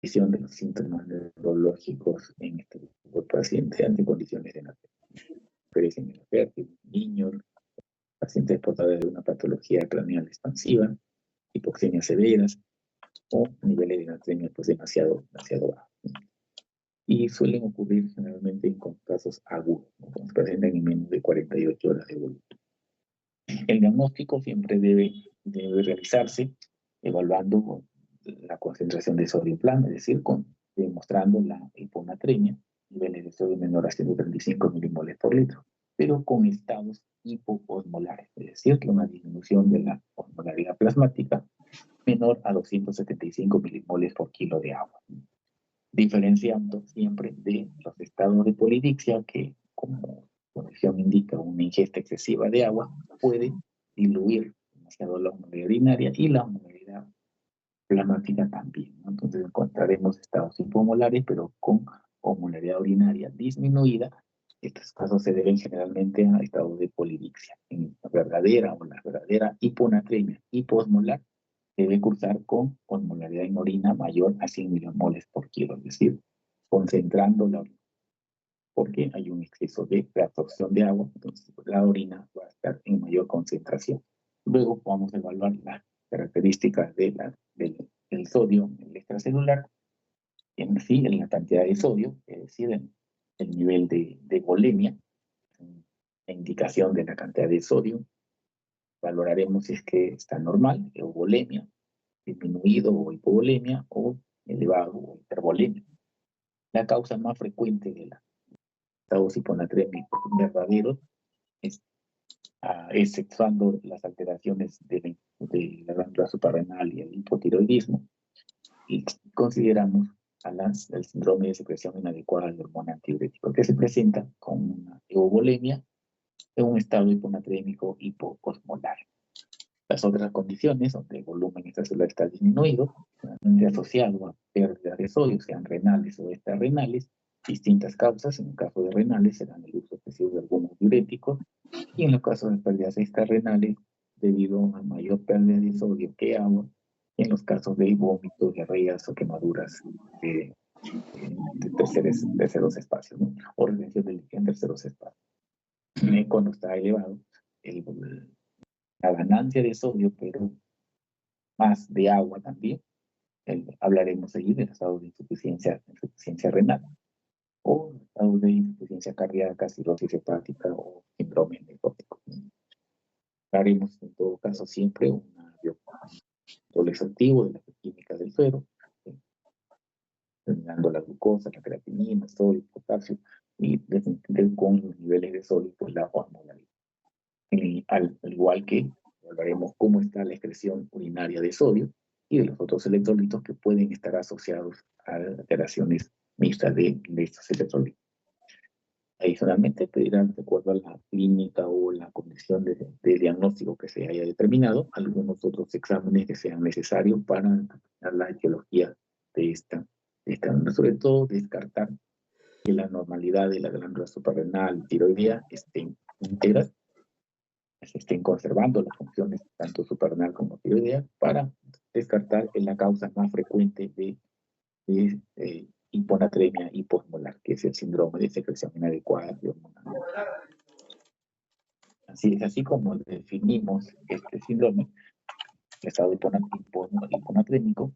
visión de los síntomas neurológicos en este grupo de pacientes ante condiciones de mujeres en el fértil, niños, pacientes portadores de una patología craneal expansiva, hipoxemias severas o niveles de natremia pues demasiado bajos. Y suelen ocurrir generalmente en casos agudos, ¿no? Cuando se presentan en menos de 48 horas de evolución. El diagnóstico siempre debe realizarse evaluando la concentración de sodio en plasma, es decir, demostrando la hiponatremia, niveles de sodio menor a 135 milimoles por litro, pero con estados hipoosmolares, es decir, una disminución de la osmolaridad plasmática menor a 275 milimoles por kilo de agua, diferenciando siempre de los estados de polidixia que, como su condición indica, una ingesta excesiva de agua puede diluir demasiado la osmolaridad urinaria y la osmolaridad plasmática también, ¿no? Entonces encontraremos estados hipomolares, pero con osmolaridad urinaria disminuida. Estos casos se deben generalmente a estados de polidixia. En la verdadera hiponatremia hiposmolar debe cursar con osmolaridad en orina mayor a 100 milimoles por kilo, es decir, concentrando la orina, porque hay un exceso de reabsorción de agua, entonces la orina va a estar en mayor concentración. Luego vamos a evaluar las características del sodio en el extracelular, en sí, en la cantidad de sodio, es decir, en el nivel de volemia, la indicación de la cantidad de sodio. Valoraremos si es que está normal, euvolemia, disminuido o hipovolemia, o elevado o hipervolemia. La causa más frecuente de los estados hiponatrémicos verdaderos es exceptuando las alteraciones de la glándula suprarrenal y el hipotiroidismo, y consideramos el síndrome de secreción inadecuada de hormona antidiurética, que se presenta con una euvolemia en un estado hiponatrémico hipoosmolar. Las otras condiciones, donde el volumen extracelular está disminuido, asociado a pérdida de sodio, sean renales o extrarrenales, distintas causas. En el caso de renales serán el uso excesivo de algunos diuréticos, y en los casos de pérdidas extrarrenales, debido a mayor pérdida de sodio que agua, en los casos de vómitos, diarreas o quemaduras de terceros espacios, ¿no? O retención de líquido en terceros espacios. Cuando está elevado, la ganancia de sodio, pero más de agua también. Hablaremos allí del estado de insuficiencia renal, o estado de insuficiencia cardíaca, cirrosis hepática o síndrome nefrótico. Haremos en todo caso siempre un control exhaustivo de la química del suero, determinando la glucosa, la creatinina, sodio, potasio, y con los niveles de sodio, pues la osmolaridad. Al igual que hablaremos cómo está la excreción urinaria de sodio y de los otros electrolitos que pueden estar asociados a alteraciones mixtas de estos electrolitos. Adicionalmente, pedirán, de acuerdo a la clínica o la condición de diagnóstico que se haya determinado, algunos otros exámenes que sean necesarios para determinar la etiología de esta, sobre todo descartar que la normalidad de la glándula suprarrenal y tiroidea estén íntegras, se estén conservando las funciones tanto suprarrenal como tiroidea, para descartar la causa más frecuente de hiponatremia hiposmolar, que es el síndrome de secreción inadecuada de hormona. Así como definimos este síndrome, el estado hiponatrémico,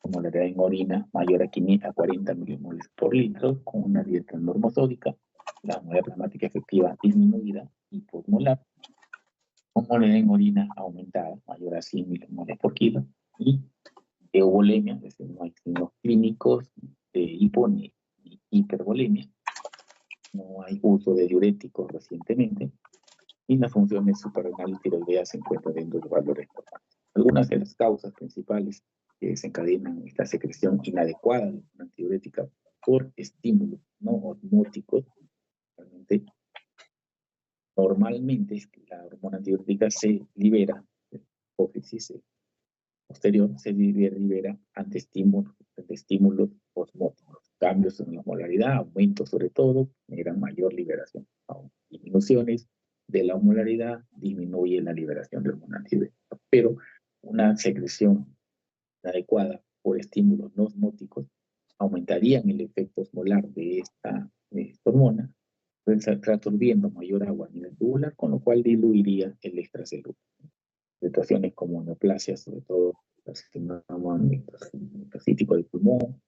osmolaridad en orina mayor a 40 milimoles por litro, con una dieta normosódica, la osmolaridad plasmática efectiva disminuida, hiposmolar, osmolaridad en orina aumentada, mayor a 100 milimoles por kilo, y euvolemia, es decir, no hay signos clínicos de hipo ni hipervolemia, no hay uso de diuréticos recientemente, y las funciones suprarrenal y tiroidea se encuentran dentro de valores normales. Algunas de las causas principales que desencadenan esta secreción inadecuada de la antidiurética por estímulos no osmóticos, normalmente es que la hormona antidiurética se libera, la hipófisis posterior se libera ante estímulos osmóticos. Cambios en la osmolaridad, aumento sobre todo, generan mayor liberación. Disminuciones de la osmolaridad disminuye la liberación de hormona antidiurética. Pero una secreción adecuada por estímulos no osmóticos aumentarían el efecto osmolar de esta hormona, pues reabsorbiendo mayor agua a nivel tubular, con lo cual diluiría el extracelular. Situaciones como neoplasias, sobre todo carcinoma metastásítico del pulmón,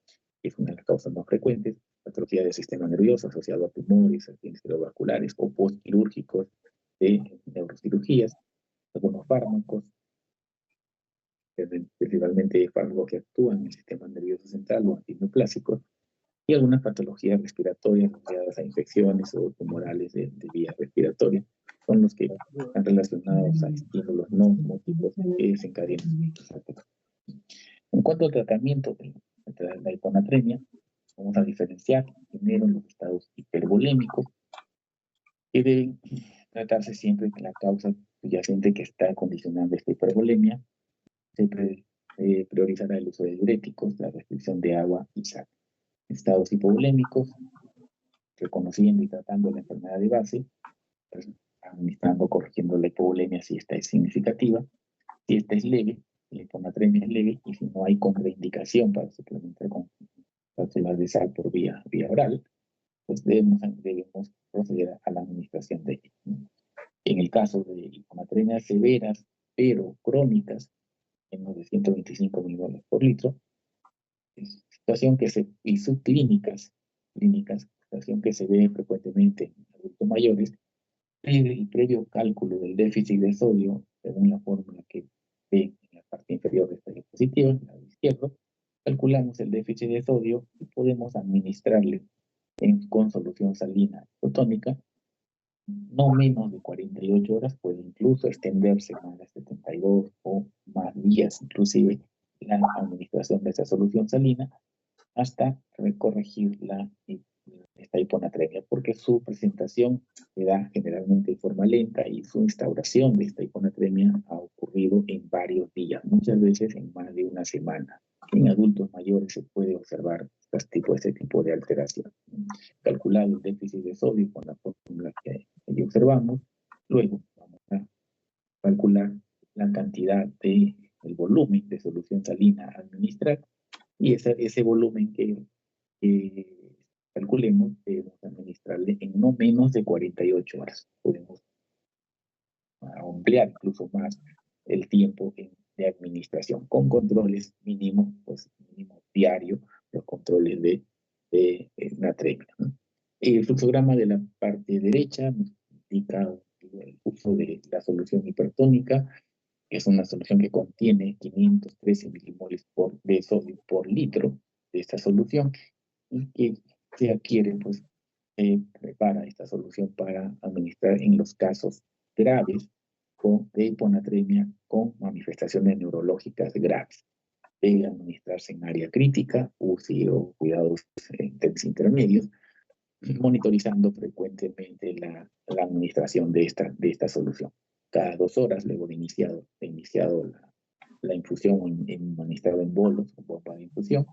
que es una de las causas más frecuentes, atrofia del sistema nervioso asociado a tumores, accidentes cerebrovasculares o postquirúrgicos de neurocirugías, algunos fármacos, principalmente fármacos que actúan en el sistema nervioso central o antineoplásicos, y algunas patologías respiratorias asociadas a infecciones o tumorales de vías respiratorias, son los que están relacionados a estímulos no osmóticos que desencadenan estos ataques. En cuanto al tratamiento de la hiponatremia, vamos a diferenciar primero los estados hipervolémicos, que deben tratarse siempre que la causa subyacente que está condicionando esta hipervolemia. Se priorizará el uso de diuréticos, la restricción de agua y sal. Estados hipovolémicos, reconociendo y tratando la enfermedad de base, pues, administrando, corrigiendo la hipovolemia si esta es significativa. Si esta es leve, la hiponatremia es leve, y si no hay contraindicación para suplementar con cápsulas de sal por vía oral, pues debemos proceder a la administración de ella, ¿no? En el caso de hiponatremias severas, pero crónicas, menos de 125 miligramos por litro, situación que y subclínicas, situación que se ve frecuentemente en adultos mayores, y previo cálculo del déficit de sodio, según la fórmula que ve en la parte inferior de esta diapositiva, en el lado izquierdo, calculamos el déficit de sodio y podemos administrarle con solución salina isotónica no menos de 48 horas, puede incluso extenderse más de 72 o más días, inclusive la administración de esa solución salina, hasta corregir esta hiponatremia, porque su presentación se da generalmente de forma lenta y su instauración de esta hiponatremia ha ocurrido en varios días, muchas veces en más de una semana. En adultos mayores se puede observar este tipo de alteración. Calculado el déficit de sodio con la fórmula que observamos, luego vamos a calcular la cantidad el volumen de solución salina a administrar, y ese volumen que calculemos debemos administrarle en no menos de 48 horas. Podemos ampliar incluso más el tiempo de administración con controles mínimo diario, los controles de natremia, ¿no? El fluxograma de la parte derecha nos indica el uso de la solución hipertónica, que es una solución que contiene 513 milimoles de sodio por litro de esta solución, y que se adquiere, pues, prepara esta solución para administrar en los casos graves de hiponatremia con manifestaciones neurológicas graves. Debe administrarse en área crítica, UCI o cuidados intermedios, monitorizando frecuentemente la administración de esta solución. Cada 2 horas, luego de iniciado la infusión administrado en bolos o bomba de infusión,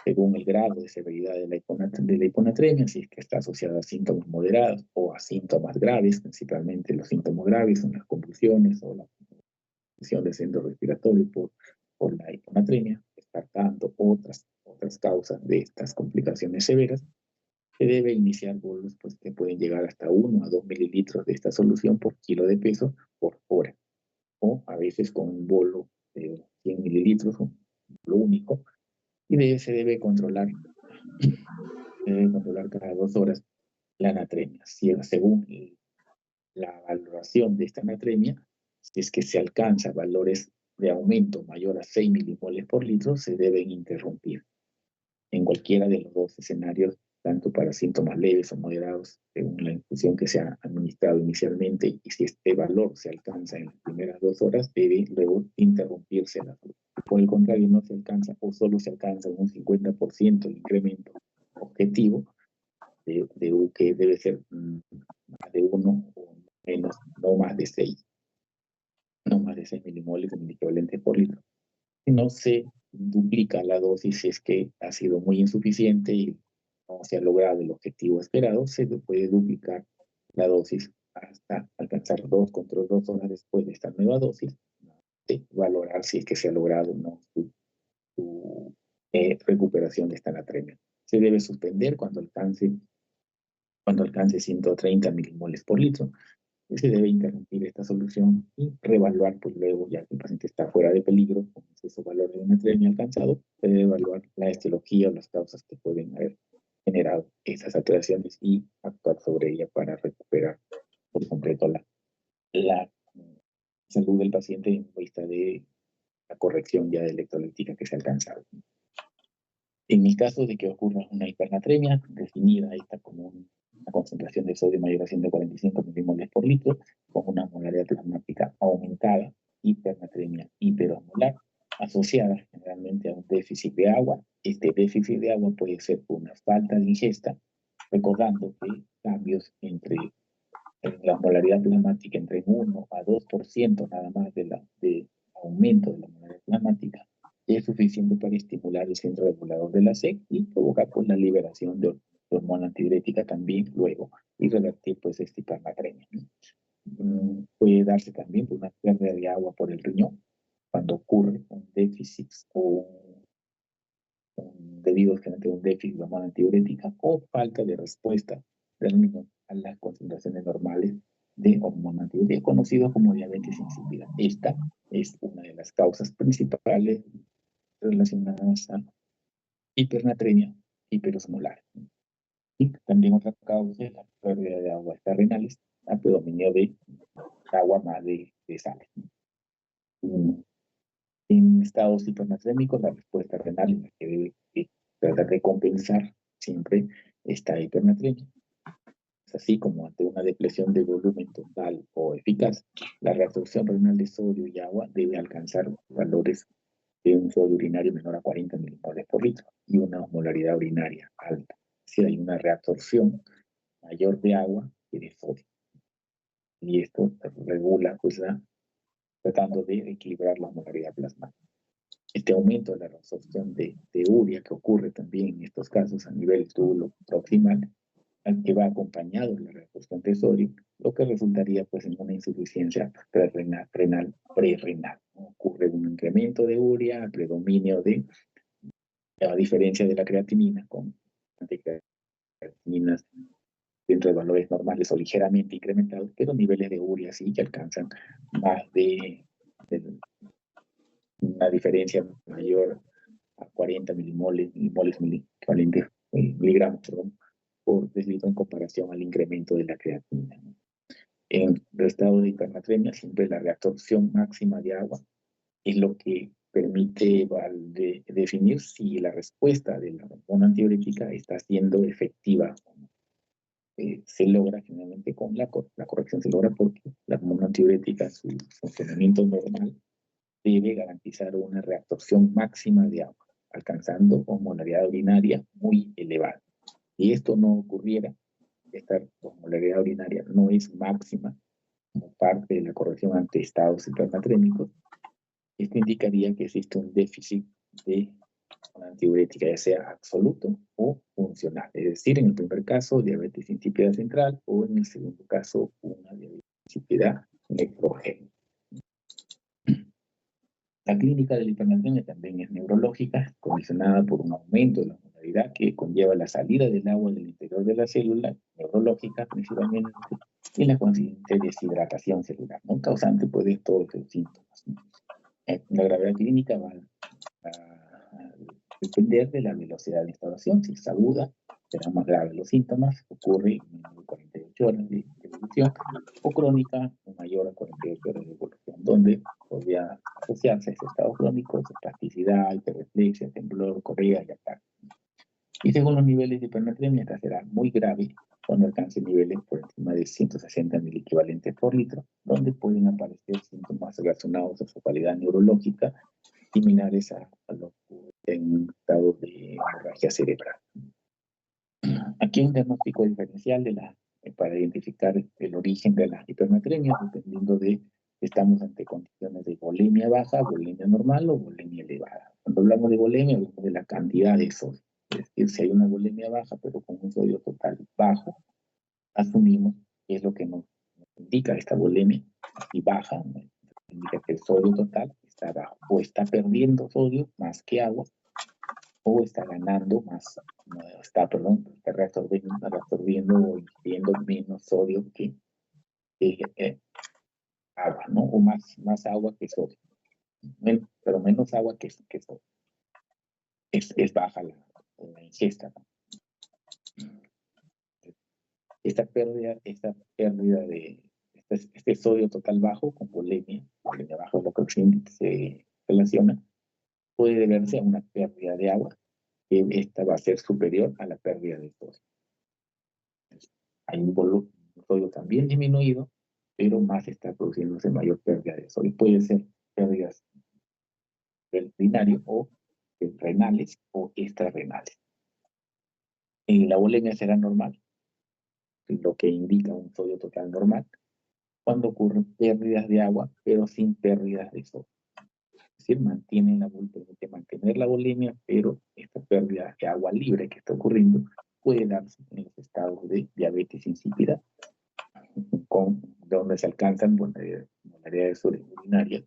según el grado de severidad de la hiponatremia, si es que está asociada a síntomas moderados o a síntomas graves, principalmente los síntomas graves son las convulsiones o la función del centro respiratorio por la hiponatremia, descartando otras causas de estas complicaciones severas. Se debe iniciar bolos, pues, que pueden llegar hasta 1 a 2 mililitros de esta solución por kilo de peso por hora, o a veces con un bolo de 100 mililitros, un bolo único, y se debe controlar cada 2 horas la natremia. Según la valoración de esta natremia, si es que se alcanza valores de aumento mayor a 6 milimoles por litro, se deben interrumpir. En cualquiera de los dos escenarios, tanto para síntomas leves o moderados, según la infusión que se ha administrado inicialmente, y si este valor se alcanza en las primeras 2 horas, debe luego interrumpirse la solución. Por el contrario, no se alcanza o solo se alcanza un 50% de incremento objetivo, que debe ser más de 1 o menos, no más de 6 milimoles en el equivalente por litro. Si no se duplica la dosis, si es que ha sido muy insuficiente y no se ha logrado el objetivo esperado, se puede duplicar la dosis hasta alcanzar 2 contra 2 horas después de esta nueva dosis, de valorar si es que se ha logrado o no su recuperación de esta natremia. Se debe suspender cuando alcance 130 milimoles por litro. Y se debe interrumpir esta solución y reevaluar, pues luego, ya que el paciente está fuera de peligro, con esos valores de natremia alcanzado, se debe evaluar la etiología o las causas que pueden haber generado esas alteraciones y actuar sobre ella para recuperar por completo la salud del paciente en vista de la corrección ya de electrolítica que se ha alcanzado. En el caso de que ocurra una hipernatremia, definida esta como una concentración de sodio mayor a 145 milimoles por litro, con una molaridad plasmática aumentada, hipernatremia hiperosmolar, asociada generalmente a un déficit de agua. Este déficit de agua puede ser por una falta de ingesta, recordando que cambios entre la osmolaridad plasmática entre 1 a 2% nada más de aumento de la osmolaridad plasmática es suficiente para estimular el centro regulador de la SEC y provocar pues la liberación de hormona antidiurética también luego y revertir pues esta hipernatremia. Puede darse también una pérdida de agua por el riñón cuando ocurre un déficit debido a un déficit de hormona antidiurética o falta de respuesta del riñón a las concentraciones normales de hormona antidiurética, conocido como diabetes insípida. Esta es una de las causas principales relacionadas a hipernatremia hiperosmolar. Y también otra causa es la pérdida de aguas renales, a predominio de agua más de sales. En estados hipernatrémicos, la respuesta renal es la que debe tratar de compensar siempre esta hipernatremia. Así como ante una depresión de volumen total o eficaz, la reabsorción renal de sodio y agua debe alcanzar valores de un sodio urinario menor a 40 milimoles por litro y una osmolaridad urinaria alta. Si hay una reabsorción mayor de agua que de sodio. Y esto regula, pues, tratando de equilibrar la osmolaridad plasmática. Este aumento de la reabsorción de urea que ocurre también en estos casos a nivel túbulo proximal, al que va acompañado de la reabsorción de sodio, lo que resultaría pues en una insuficiencia renal prerrenal. Ocurre un incremento de urea, predominio de, a diferencia de la creatinina, con creatininas dentro de valores normales o ligeramente incrementados, pero niveles de urea sí que alcanzan más de una diferencia mayor a 40 milimoles equivalentes, miligramos, perdón, por decilitro en comparación al incremento de la creatinina. En el estado de hipernatremia, siempre la reabsorción máxima de agua es lo que permite definir si la respuesta de la hormona antidiurética está siendo efectiva. Se logra generalmente con la corrección, se logra porque la hormona antidiurética, su funcionamiento normal, debe garantizar una reabsorción máxima de agua, alcanzando osmolaridad urinaria muy elevada. Si esto no ocurriera, esta osmolaridad urinaria no es máxima como parte de la corrección ante estados hipernatrémicos, esto indicaría que existe un déficit de una antidiurética, ya sea absoluto o funcional. Es decir, en el primer caso, diabetes insípida central, o en el segundo caso, una diabetes insípida nefrogénica. La clínica de la hipernatremia también es neurológica, condicionada por un aumento de la osmolaridad que conlleva la salida del agua del interior de la célula, neurológica principalmente, y la consiguiente deshidratación celular, ¿no? Causante pues, de todos los síntomas, ¿no? La gravedad clínica va a depender de la velocidad de instauración. Si es aguda, será más grave los síntomas, ocurre en menos de 48 horas de evolución, o crónica, mayor a 48 horas de evolución, donde podría asociarse a ese estado crónico, espasticidad, hiperreflexia, temblor, correa y ataque. Y según los niveles de hipernatremia, esta será muy grave cuando alcance niveles por encima de 160 miliequivalentes por litro, donde pueden aparecer síntomas relacionados a su calidad neurológica similares a los en estado de hemorragia cerebral. Aquí hay un diagnóstico diferencial para identificar el origen de la hipernatremia, dependiendo de si estamos ante condiciones de volemia baja, volemia normal o volemia elevada. Cuando hablamos de volemia, hablamos de la cantidad de sodio. Es decir, si hay una volemia baja, pero con un sodio total bajo, asumimos que es lo que nos indica esta volemia, y baja, ¿no? Indica que el sodio total está bajo, o está perdiendo sodio más que agua, o está ganando más, está reabsorbiendo o ingiriendo menos sodio que agua, ¿no? O más agua que sodio. Pero menos agua que sodio. Es baja la ingesta, ¿no? Esta pérdida de este sodio total bajo con volemia bajo, lo que se relaciona, puede deberse a una pérdida de agua, que esta va a ser superior a la pérdida de sodio. Hay un sodio también disminuido, pero más está produciéndose mayor pérdida de sodio. Puede ser pérdidas del urinario o renales o extrarrenales. La volemia será normal, lo que indica un sodio total normal, cuando ocurren pérdidas de agua, pero sin pérdidas de sodio. Es decir, permite mantener la volemia, pero esta pérdida de agua libre que está ocurriendo puede darse en los estados de diabetes insípida, donde se alcanzan molaridades urinarias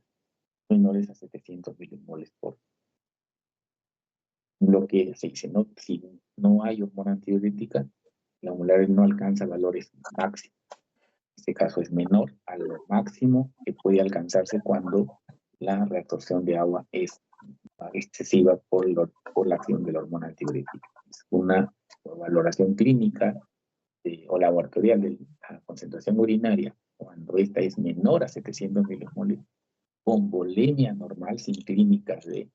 menores a 700 milimoles por. Lo que se dice, si no hay hormona antidiurética, la molaridad no alcanza valores máximos. En este caso es menor al máximo que puede alcanzarse cuando la reabsorción de agua es excesiva por la acción de la hormona antidiurética. Es una valoración clínica o laboratorial de la concentración urinaria cuando esta es menor a 700 milimoles, con volemia normal, sin clínicas de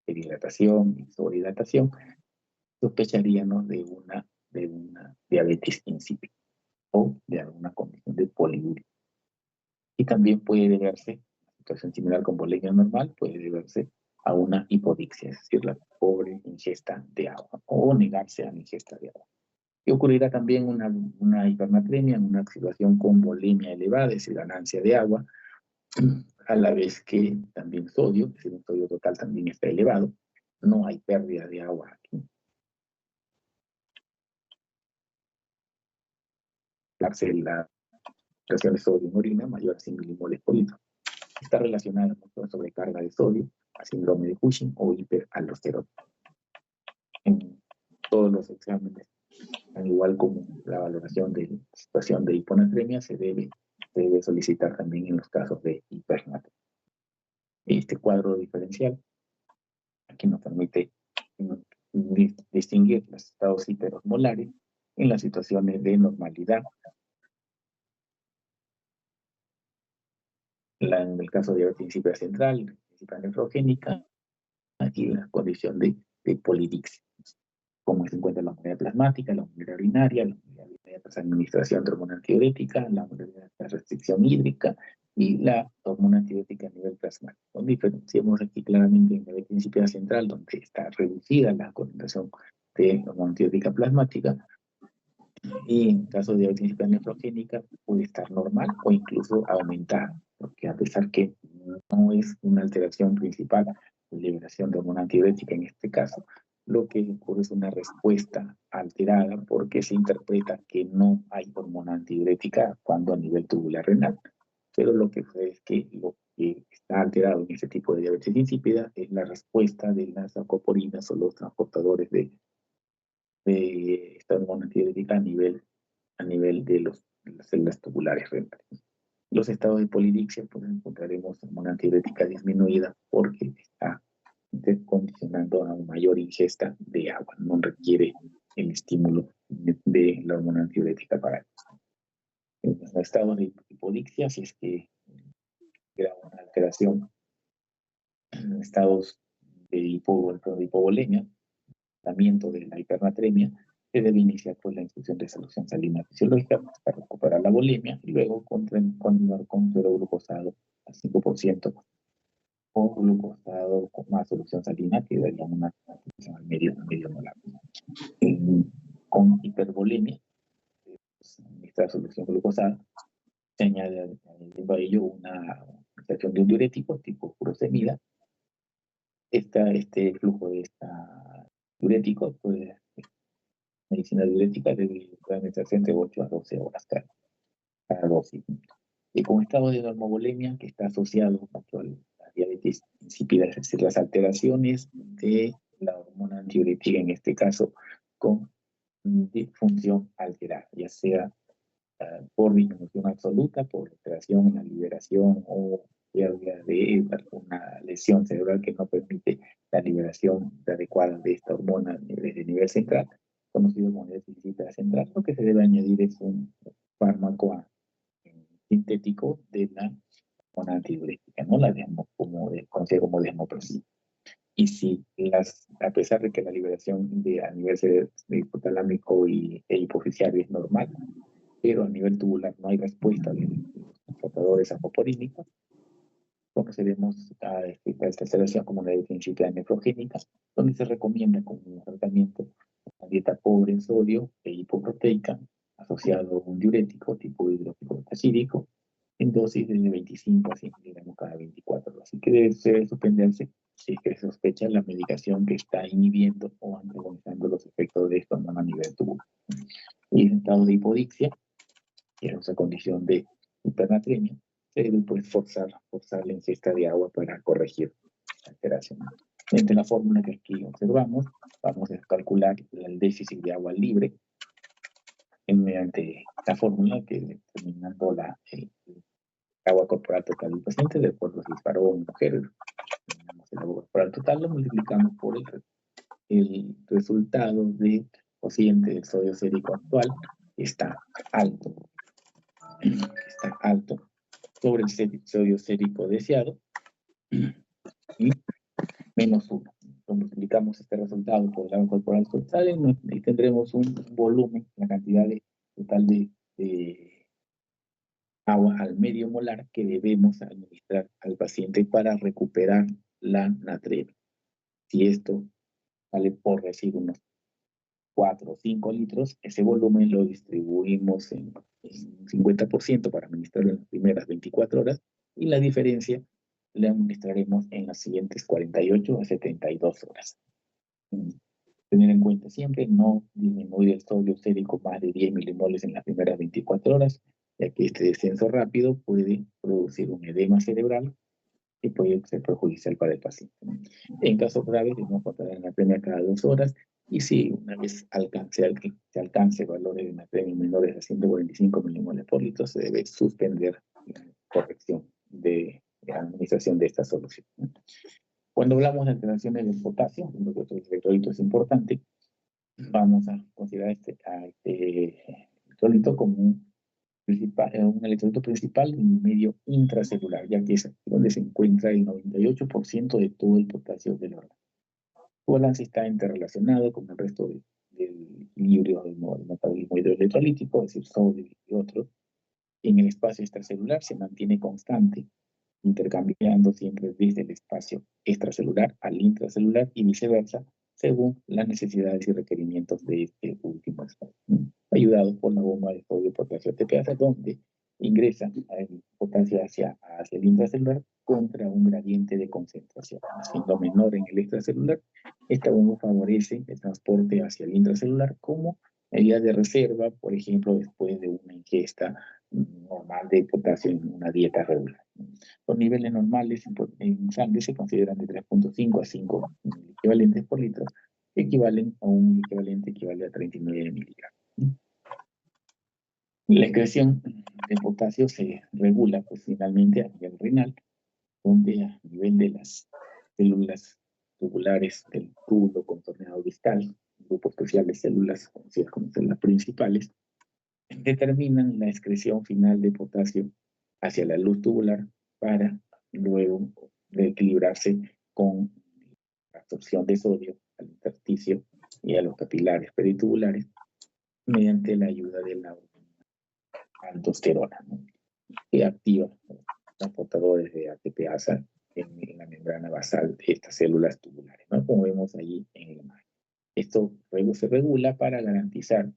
hidratación y sobrehidratación, sospecharíamos de una diabetes insípida o de alguna condición de poliuria. Y también puede deberse, una situación similar con volemia normal, puede deberse a una hipodixia, es decir, la pobre ingesta de agua, o negarse a la ingesta de agua. Y ocurrirá también una hipernatremia, una situación con volemia elevada, es decir, ganancia de agua, a la vez que también sodio, es decir, un sodio total también está elevado, no hay pérdida de agua aquí. La presión de sodio en orina mayor a 100 milimoles por litro. Está relacionada con sobrecarga de sodio, a síndrome de Cushing o hiperaldosteronismo. En todos los exámenes, al igual como la valoración de la situación de hiponatremia, se debe solicitar también en los casos de hipernatremia. Este cuadro diferencial aquí nos permite distinguir los estados hiperosmolares en las situaciones de normalidad. En el caso de diabetes insípida central, insípida nefrogénica, aquí la condición de polidixia, como se encuentra la molaridad plasmática, la molaridad urinaria, la molaridad tras administración de hormona antidiurética, la molaridad tras restricción hídrica y la hormona antidiurética a nivel plasmático. Diferenciamos aquí claramente en la diabetes insípida central, donde está reducida la concentración de hormona antidiurética plasmática, y en caso de diabetes insípida nefrogénica puede estar normal o incluso aumentar, porque a pesar que no es una alteración principal, la liberación de hormona antidiurética en este caso, lo que ocurre es una respuesta alterada porque se interpreta que no hay hormona antidiurética cuando a nivel tubular renal. Pero lo que sucede es que lo que está alterado en este tipo de diabetes insípida es la respuesta de las acoporinas o los transportadores de esta hormona antidiurética a nivel de las células tubulares renales. Los estados de polidixia, pues encontraremos hormona antidiurética disminuida porque está condicionando a una mayor ingesta de agua, no requiere el estímulo de la hormona antidiurética para eso. En los estados de hipodixia, si es que era una alteración en estados de hipovolemia, tratamiento de la hipernatremia, se debe iniciar por la infusión de solución salina fisiológica para recuperar la volemia y luego continuar con suero glucosado al 5% o glucosado con más solución salina, que daría una concentración al medio molar. Con hipervolemia, en esta solución glucosada, se añade a ello una aplicación de un diurético tipo furosemida. Este flujo de esta diurético, pues, medicina diurética debe administrarse entre 8 a 12 horas cada dosis. Y con estado de normovolemia, que está asociado mucho a la diabetes insípida, es decir, las alteraciones de la hormona antidiurética, en este caso con de función alterada, ya sea por disminución absoluta, por alteración en la liberación o pérdida de alguna lesión cerebral que no permite la liberación adecuada de esta hormona desde el nivel central, conocido como déficit central. Lo que se debe añadir es un fármaco sintético de la hormona antidiurética, ¿no? Conocida como desmopresina. Y si a pesar de que la liberación a nivel hipotalámico e hipoficiario es normal, pero a nivel tubular no hay respuesta de los transportadores apoporínicos, procedemos a esta alteración como una deficiencia nefrogénica, donde se recomienda como tratamiento una dieta pobre en sodio e hipoproteica, asociado a un diurético tipo hidroxiclorotazídico, en dosis de 25 a 100 miligramos cada 24 horas. Así que debe suspenderse si es que se sospecha la medicación que está inhibiendo o antagonizando los efectos de esta hormona a nivel tubular. Y en estado de hipodixia, que es esa condición de hipernatremia, se debe pues forzar la ingesta de agua para corregir la alteración. Mediante la fórmula que aquí observamos, vamos a calcular el déficit de agua libre mediante la fórmula que determinando el agua corporal total del paciente, de acuerdo si es varón o mujer, el agua corporal total lo multiplicamos por el resultado de cociente del sodio sérico actual, que está alto sobre el sodio sérico deseado, y menos 1. Multiplicamos este resultado por el agua corporal total y tendremos un volumen, la cantidad total de agua al medio molar que debemos administrar al paciente para recuperar la natremia. Si esto vale por decir unos 4 o 5 litros, ese volumen lo distribuimos en 50% para administrarlo en las primeras 24 horas y la diferencia la administraremos en las siguientes 48 a 72 horas. Tener en cuenta siempre no disminuir el sodio sérico más de 10 milimoles en las primeras 24 horas, ya que este descenso rápido puede producir un edema cerebral que puede ser perjudicial para el paciente. En casos graves, debemos controlar la natremia cada 2 horas y si una vez se alcance valores de natremia menores a 145 milimoles por litro, se debe suspender la corrección de la administración de esta solución. Cuando hablamos de alteraciones del potasio, uno de los electrolitos es importante, vamos a considerar a este electrolito como un electrolito principal en un medio intracelular, ya que es aquí donde se encuentra el 98% de todo el potasio del órgano. Su balance está interrelacionado con el resto del equilibrio del metabolismo hidroelectrolítico, es decir, sodio y otros. En el espacio extracelular se mantiene constante, intercambiando siempre desde el espacio extracelular al intracelular y viceversa, según las necesidades y requerimientos de este último espacio. Ayudado por la bomba de sodio potasio ATPasa, donde ingresa el potasio hacia el intracelular contra un gradiente de concentración. Siendo menor en el extracelular, esta bomba favorece el transporte hacia el intracelular como medida de reserva, por ejemplo, después de una ingesta normal de potasio en una dieta regular. Los niveles normales en sangre se consideran de 3.5 a 5 equivalentes por litro, que equivalen a un equivalente equivale a 39 miligramos. La excreción de potasio se regula pues, finalmente a nivel renal, donde a nivel de las células tubulares del túbulo contorneado distal, grupo especial de células conocidas como células principales, determinan la excreción final de potasio hacia la luz tubular para luego reequilibrarse con la absorción de sodio al intersticio y a los capilares peritubulares mediante la ayuda de la aldosterona, ¿no? Que activa los transportadores de ATPasa en la membrana basal de estas células tubulares, ¿no? Como vemos allí en la imagen. Esto luego se regula para garantizar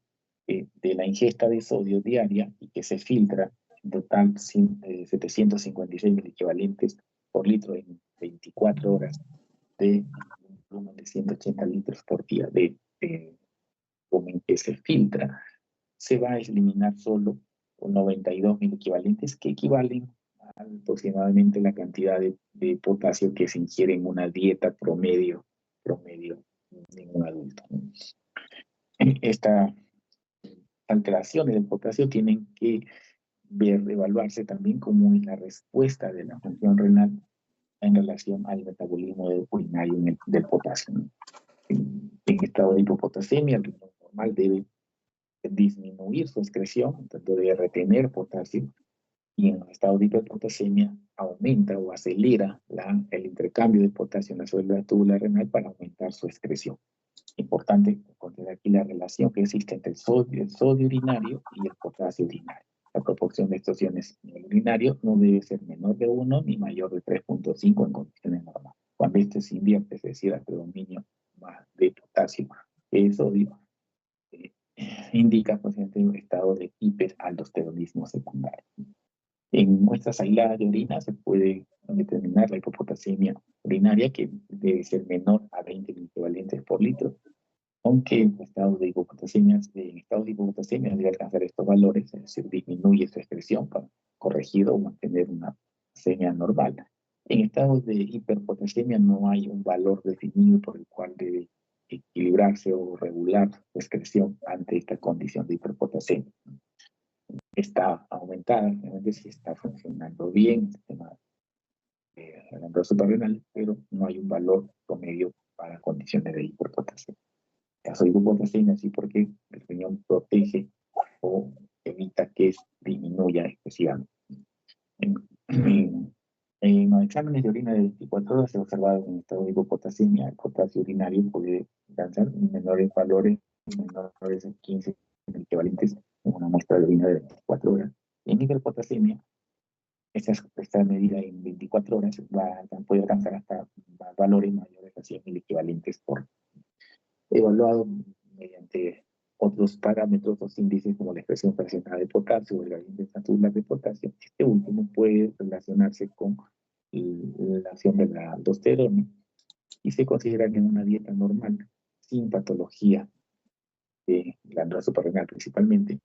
de la ingesta de sodio diaria y que se filtra en total 756 equivalentes por litro en 24 horas de un volumen de 180 litros por día de volumen que se filtra, se va a eliminar solo 92 mil equivalentes que equivalen a aproximadamente la cantidad de potasio que se ingiere en una dieta promedio en un adulto. Esta alteraciones del potasio tienen que evaluarse también como es la respuesta de la función renal en relación al metabolismo urinario del potasio. En estado de hipopotasemia, el riñón normal debe disminuir su excreción, tanto debe retener potasio, y en estado de hiperpotasemia aumenta o acelera el intercambio de potasio en la célula tubular renal para aumentar su excreción. Importante considerar aquí la relación que existe entre el sodio urinario y el potasio urinario. La proporción de estos iones en el urinario no debe ser menor de 1 ni mayor de 3.5 en condiciones normales. Cuando este se invierte, es decir, al predominio más de potasio que de sodio, indica pues, un estado de hiperaldosteronismo secundario. En muestras aisladas de orina se puede determinar la hipopotasemia urinaria, que debe ser menor a 20 equivalentes por litro, aunque en estado de hipopotasemia debe alcanzar estos valores, es decir, disminuye su excreción para corregido o mantener una potasemia normal. En estados de hiperpotasemia no hay un valor definido por el cual debe equilibrarse o regular su excreción ante esta condición de hiperpotasemia. Está aumentada, realmente sí está funcionando bien el sistema suprarrenal, pero no hay un valor promedio para condiciones de hiperpotasemia. Caso de hipopotasemia, sí, porque el riñón protege o evita que disminuya excesivamente. En los exámenes de orina de 24 horas se ha observado en estado de hipopotasemia, el potasio urinario puede alcanzar menores valores, menores a 15 equivalentes en una muestra de orina de 24 horas. En hiperpotasemia, esta medida en 24 horas puede alcanzar hasta valores mayores a 100.000 equivalentes por evaluado mediante otros parámetros, otros índices como la expresión fraccionada de potasio o el gradiente tabular de potasio. Este último puede relacionarse con la acción de la aldosterona y se considera que en una dieta normal, sin patología de glándula suprarrenal principalmente,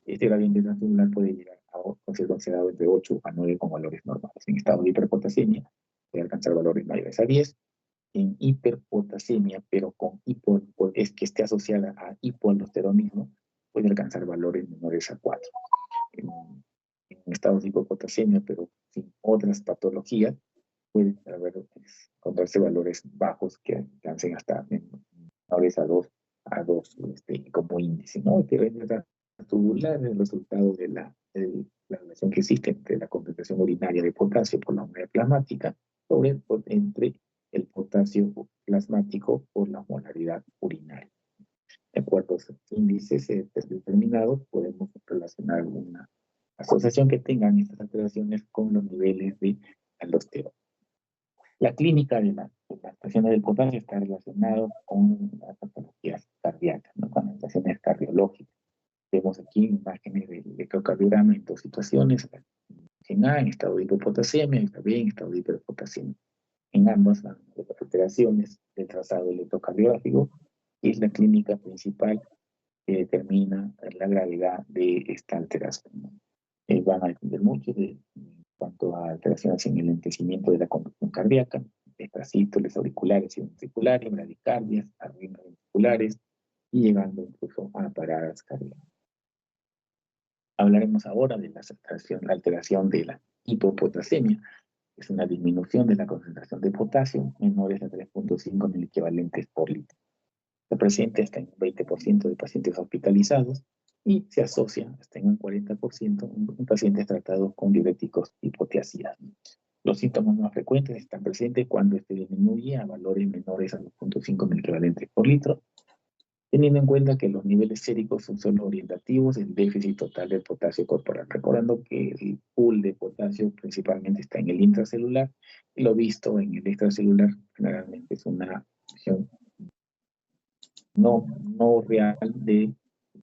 este gradiente tabular puede llegar a ser considerado entre 8 a 9 con valores normales. En estado de hiperpotasemia puede alcanzar valores mayores a 10. En hiperpotasemia, pero es que esté asociada a hipoaldosteronismo, puede alcanzar valores menores a 4. En estados de hipopotasemia, pero sin otras patologías, puede encontrarse valores bajos que alcancen hasta menores a 2 como índice, ¿no? Que es tubular el resultado de la relación que existe entre la concentración urinaria de potasio por la unidad plasmática entre el potasio plasmático por la molaridad urinaria. De acuerdo a esos índices determinados, podemos relacionar una asociación que tengan estas alteraciones con los niveles de aldosterona. La clínica de las alteraciones del potasio está relacionada con las patologías cardíacas, ¿no? Con las alteraciones cardiológicas. Vemos aquí imágenes del electrocardiograma en dos situaciones, en A, en estado de hipopotasemia, y también en estado de hiperpotasemia. En ambas, las alteraciones del trazado electrocardiográfico es la clínica principal que determina la gravedad de esta alteración. Van a depender mucho en cuanto a alteraciones en el enlentecimiento de la conducción cardíaca, extracístoles auriculares y ventriculares, bradicardias, arritmias ventriculares y llegando incluso a paradas cardíacas. Hablaremos ahora de la alteración de la hipopotasemia. Es una disminución de la concentración de potasio menores a 3.5 miliequivalentes por litro. Se presenta hasta en un 20% de pacientes hospitalizados y se asocia hasta en un 40% en pacientes tratados con diuréticos hipotiazida. Los síntomas más frecuentes están presentes cuando este disminuye a valores menores a 2.5 miliequivalentes por litro, teniendo en cuenta que los niveles séricos son solo orientativos del déficit total del potasio corporal. Recordando que el pool de potasio principalmente está en el intracelular, y lo visto en el extracelular generalmente es una función no real de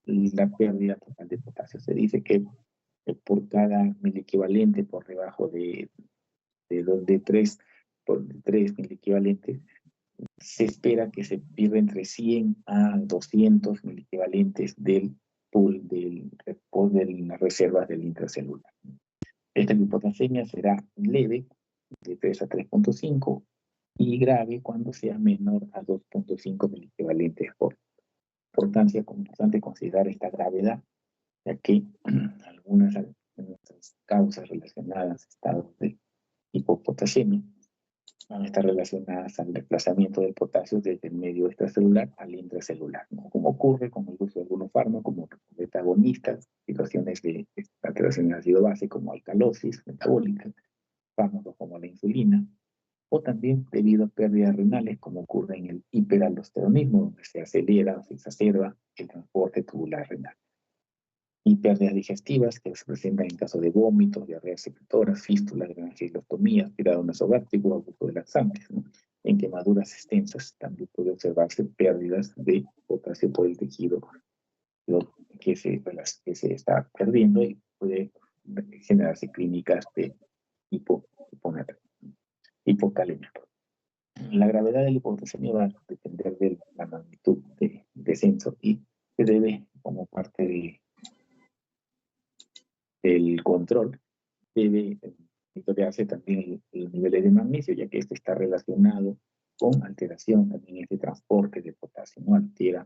la pérdida total de potasio. Se dice que por cada miliequivalente por debajo de 3 miliequivalentes, se espera que se pierda entre 100 a 200 miliequivalentes del pool de las reservas del intracelular. Esta hipopotasemia será leve, de 3 a 3.5, y grave cuando sea menor a 2.5 miliequivalentes por. importante considerar esta gravedad, ya que algunas causas relacionadas a estados de hipopotasemia van a estar relacionadas al desplazamiento del potasio desde el medio extracelular al intracelular, ¿no? Como ocurre con el uso de algunos fármacos como beta-agonistas, situaciones de alteración del ácido base como alcalosis metabólica, fármacos como la insulina, o también debido a pérdidas renales como ocurre en el hiperaldosteronismo, donde se acelera o se exacerba el transporte tubular renal. Y pérdidas digestivas que se presentan en caso de vómitos, diarreas secretoras, fístulas, granulostomías, tirado nasogástrico, abuso de laxantes, ¿no? En quemaduras extensas también puede observarse pérdidas de potasio por el tejido que se está perdiendo y puede generarse clínicas de hipocalemia. La gravedad del hipopotasemia va a depender de la magnitud de descenso y se debe, como parte del control, debe monitorearse también el nivel de magnesio, ya que este está relacionado con alteración también este transporte de potasio, no altera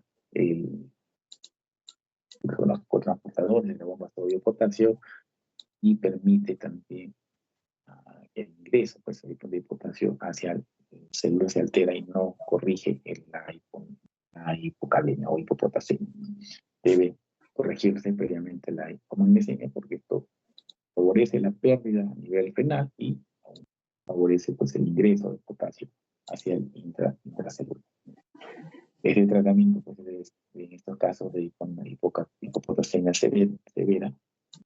los cotransportadores de la bomba sodio-potasio y permite también el ingreso pues, de potasio hacia el cerebro, se altera y no corrige la hipocalemia o hipopotasemia. Debe corregirse previamente la hipomagnesemia porque esto favorece la pérdida a nivel renal y favorece pues, el ingreso de potasio hacia el intracelular. Este tratamiento, pues, en estos casos de hipopotasemia severa,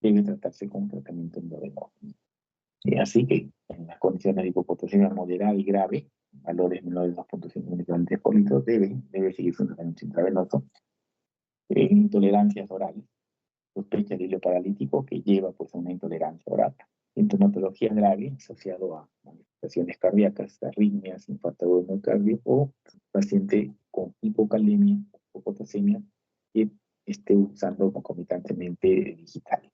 debe tratarse con un tratamiento endovenoso. Así que en las condiciones de hipopotasemia moderada y grave, valores menores de 2.5 miligramos por litro, debe seguirse un tratamiento intravenoso. Intolerancias orales, sospecha de hilo paralítico que lleva pues, a una intolerancia oral. Sintomatología grave asociado a manifestaciones cardíacas, arritmias, infarto agudo de miocardio o paciente con hipocalemia, hipopotasemia que esté usando concomitantemente digital.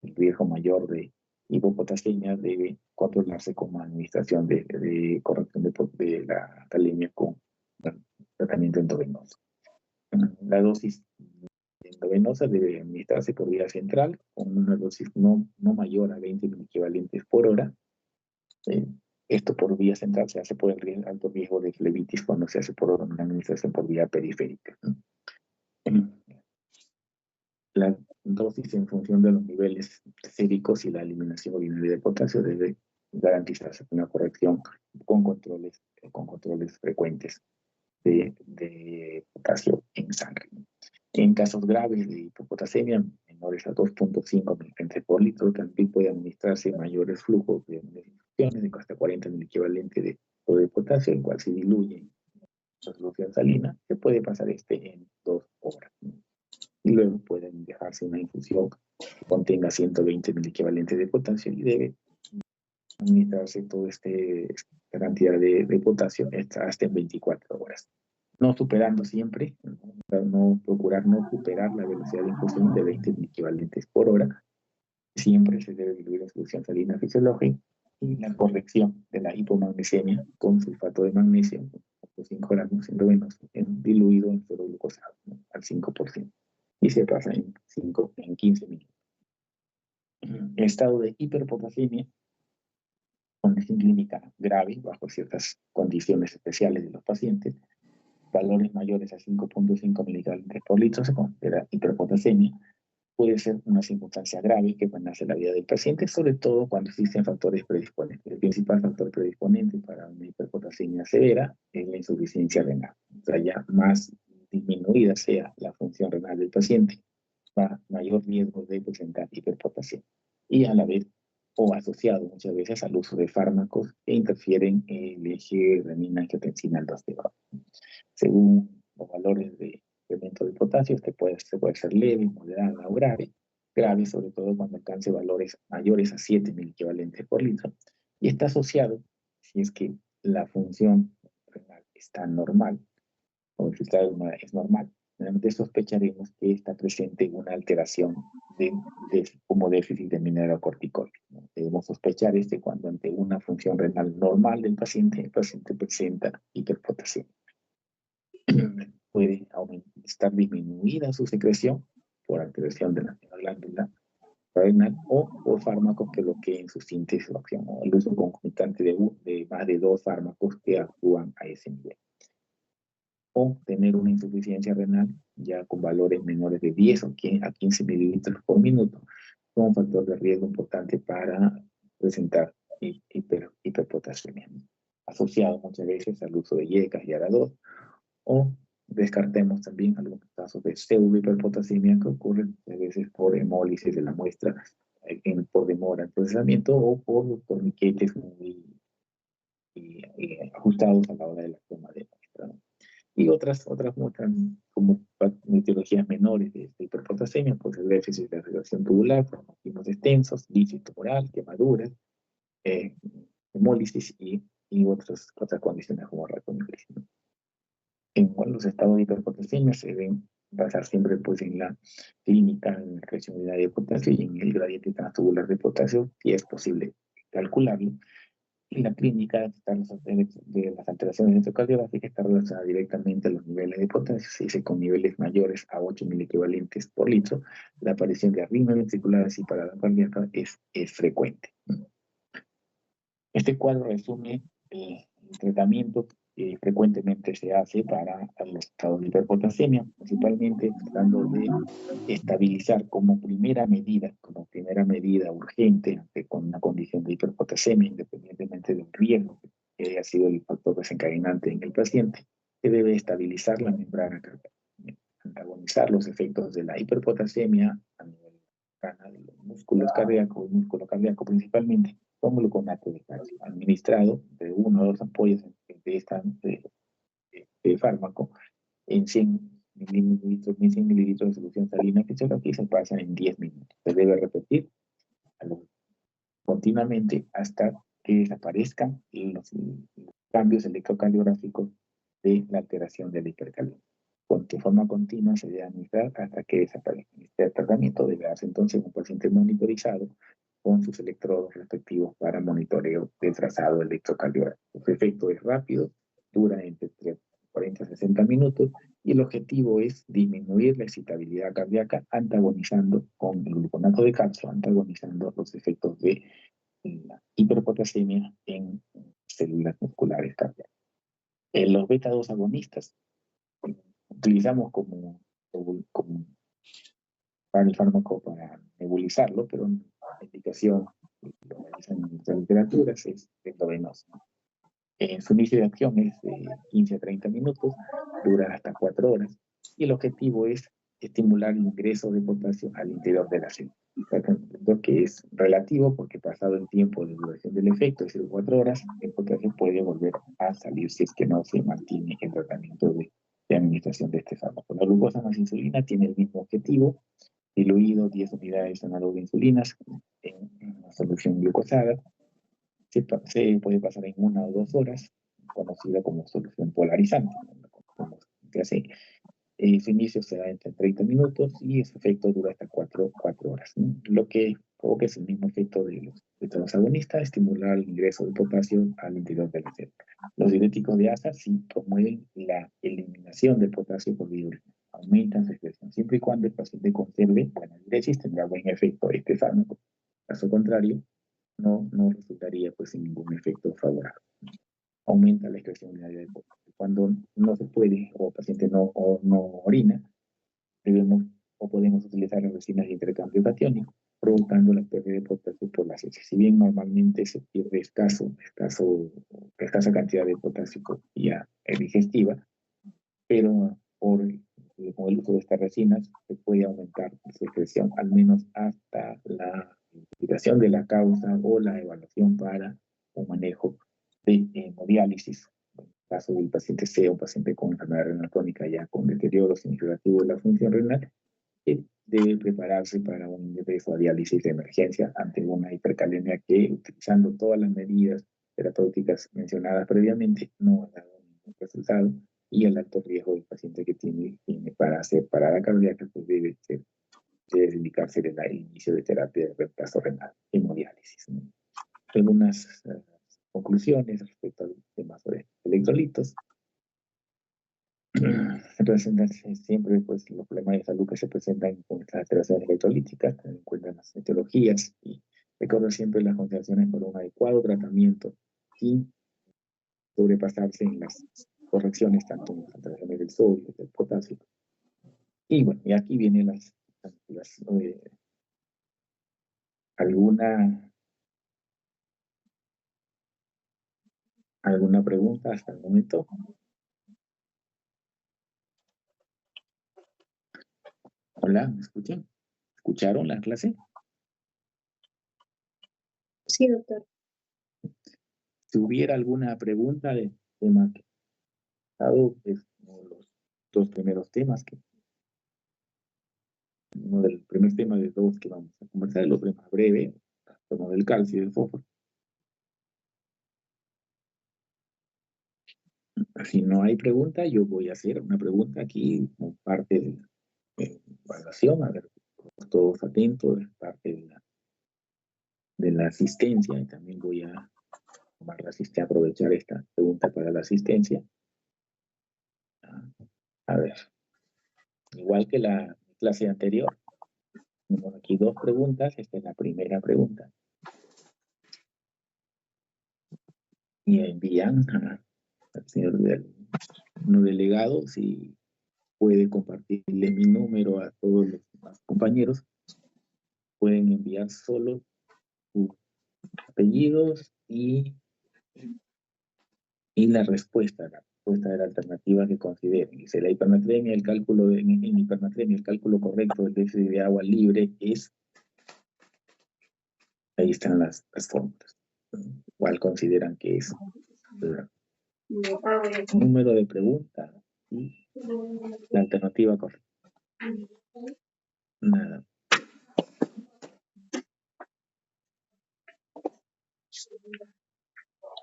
El riesgo mayor de hipopotasemia debe controlarse con administración de corrección de la calemia con tratamiento endovenoso. La dosis endovenosa debe administrarse por vía central con una dosis no mayor a 20 equivalentes por hora. Esto por vía central se hace por el alto riesgo de flebitis cuando se hace por una administración por vía periférica. La dosis en función de los niveles séricos y la eliminación urinaria de potasio debe garantizarse una corrección con controles frecuentes de potasio en sangre. En casos graves de hipopotasemia menores a 2.5 miligramos por litro, también puede administrarse mayores flujos de infusiones de hasta 40 mil equivalentes de potasio, el cual se diluye en la solución salina, se puede pasar en 2 horas. Y luego pueden dejarse una infusión que contenga 120 mil equivalentes de potasio y debe administrarse toda esta cantidad de potasio hasta en 24 horas. No superando siempre, procurar no superar la velocidad de infusión de 20 mil equivalentes por hora. Siempre se debe diluir la solución salina fisiológica y la corrección de la hipomagnesemia con sulfato de magnesio, 5 gramos endovenoso, diluido en suero glucosado, ¿no? Al 5%. Y se pasa en 15 minutos. El estado de hiperpotasemia, condición clínica grave, bajo ciertas condiciones especiales de los pacientes, valores mayores a 5.5 miligramos por litro se considera hiperpotasemia. Puede ser una circunstancia grave que amenace la vida del paciente, sobre todo cuando existen factores predisponentes. El principal factor predisponente para una hiperpotasemia severa es la insuficiencia renal. O sea, ya más disminuida sea la función renal del paciente, mayor riesgo de presentar hiperpotasemia. Y a la vez, o asociado muchas veces al uso de fármacos que interfieren en el eje renina-angiotensina-aldosterona. Según los valores de incremento de potasio, este puede ser leve, moderada o grave. Grave sobre todo cuando alcance valores mayores a 7 mil equivalentes por litro. Y está asociado, si es que la función renal está normal, o el filtrado es normal, realmente sospecharemos que está presente una alteración como déficit de mineralocorticoides, ¿no? Debemos sospechar cuando ante una función renal normal del paciente, el paciente presenta hiperpotasemia. estar disminuida su secreción por alteración de la glándula renal o por fármacos que bloqueen su síntesis o acción, o el uso concomitante de más de 2 fármacos que actúan a ese nivel. O tener una insuficiencia renal ya con valores menores de 10 a 15 mililitros por minuto, como un factor de riesgo importante para presentar hiperpotasemia, asociado muchas veces al uso de IECAS y ARA2, o descartemos también algunos casos de pseudohiperpotasemia que ocurren a veces por hemólisis de la muestra por demora en procesamiento o por torniquetes muy ajustados a la hora de la toma de muestra, ¿no? Y otras muestras como etiologías menores de hiperpotasemia, pues el déficit de regulación tubular, traumatismos extensos, lisis tumoral, quemaduras, hemólisis y otras condiciones como raconeuritis, ¿no? En los estados de hiperpotasemia se deben basar siempre pues en la clínica, en la creación de unidad de potasio y en el gradiente transtubular de potasio, si es posible calcularlo. Y la clínica de las alteraciones electrocardiográficas está relacionada directamente a los niveles de potasio. Si dice con niveles mayores a 8 miliequivalentes por litro, la aparición de arritmias ventriculares y parada cardíaca es frecuente. Este cuadro resume el tratamiento que frecuentemente se hace para los estados de hiperpotasemia, principalmente tratando de estabilizar como primera medida urgente con una condición de hiperpotasemia, independientemente del riesgo que haya sido el factor desencadenante en el paciente, se debe estabilizar la membrana cardíaca, antagonizar los efectos de la hiperpotasemia a nivel de los músculos cardíacos, el músculo cardíaco principalmente, con gluconato de calcio, administrado de 1 o 2 ampollas de fármaco en 100 mililitros de solución salina fisiológica y se pasa en 10 minutos. Se debe repetir continuamente hasta que desaparezcan los cambios electrocardiográficos de la alteración del hipercalcio. De forma continua se debe administrar hasta que desaparezca. Este tratamiento debe darse entonces en un paciente monitorizado con sus electrodos respectivos para monitoreo del trazado electrocardiográfico. Su efecto es rápido, dura entre 40 a 60 minutos y el objetivo es disminuir la excitabilidad cardíaca antagonizando con el gluconato de calcio, antagonizando los efectos de la hiperpotasemia en células musculares cardíacas. Los beta-2 agonistas utilizamos como para el fármaco para nebulizarlo, pero la indicación, lo realizan en nuestras literaturas, es endovenoso. Su inicio de acción es de 15 a 30 minutos, dura hasta 4 horas, y el objetivo es estimular el ingreso de potasio al interior de la célula. Lo que es relativo porque pasado el tiempo de duración del efecto, es decir, 4 horas, el potasio puede volver a salir si es que no se mantiene el tratamiento de administración de este fármaco. La glucosa más insulina tiene el mismo objetivo, diluido 10 unidades análogo de insulinas en una solución glucosada. Se puede pasar en 1 o 2 horas, conocida como solución polarizante, como se hace. Su inicio se da entre 30 minutos y su efecto dura hasta 4 horas, ¿no? Lo que provoca es el mismo efecto de los agonistas, estimular el ingreso de potasio al interior de la célula. Los diuréticos de asa sí promueven la eliminación del potasio por vía urinaria, aumentan su excreción. Siempre y cuando el paciente conserve buena diuresis, tendrá buen efecto este fármaco. Caso contrario, no resultaría pues sin ningún efecto favorable. Aumenta la excreción urinaria de potasio. Cuando no se puede o el paciente no orina, debemos o podemos utilizar las resinas de intercambio catiónico, provocando la pérdida de potasio por la heces. Si bien normalmente se pierde escasa cantidad de potasio por vía digestiva, pero con el uso de estas resinas se puede aumentar su excreción, al menos hasta la investigación de la causa o la evaluación para un manejo de hemodiálisis. En el caso del paciente sea un paciente con enfermedad renal crónica ya con deterioro significativo de la función renal, que debe prepararse para un ingreso a diálisis de emergencia ante una hipercalemia que, utilizando todas las medidas terapéuticas mencionadas previamente, no ha dado ningún resultado, y el alto riesgo del paciente que tiene para hacer parada cardíaca, pues debe indicarse el inicio de terapia de reemplazo renal, hemodiálisis, ¿no? Algunas conclusiones respecto al tema sobre electrolitos. Se presentan siempre pues, los problemas de salud que se presentan con estas alteraciones electrolíticas, tener en cuenta las etiologías y recordar siempre las consideraciones por un adecuado tratamiento sin sobrepasarse en las correcciones tanto en las alteraciones del sodio, del potasio. Y bueno, y aquí vienen alguna pregunta hasta el momento. Hola, ¿me escuchan? ¿Escucharon la clase? Sí, doctor. Si hubiera alguna pregunta del tema que he dado, es uno de los dos primeros temas uno del primer tema de dos que vamos a conversar, el otro más breve, como del calcio y del fósforo. Si no hay pregunta, yo voy a hacer una pregunta aquí como parte de la evaluación, a ver, todos atentos, es parte de la asistencia, y también voy a aprovechar esta pregunta para la asistencia. A ver, igual que la clase anterior, tenemos aquí dos preguntas, esta es la primera pregunta. Y envían al señor delegado si puede compartirle mi número a todos los demás compañeros. Pueden enviar solo sus apellidos y la respuesta de la alternativa que consideren. Dice, la hipernatremia, el cálculo en hipernatremia, el cálculo correcto del déficit de agua libre es, ahí están las fórmulas. ¿Cuál consideran que es el número de pregunta y la alternativa correcta? Nada.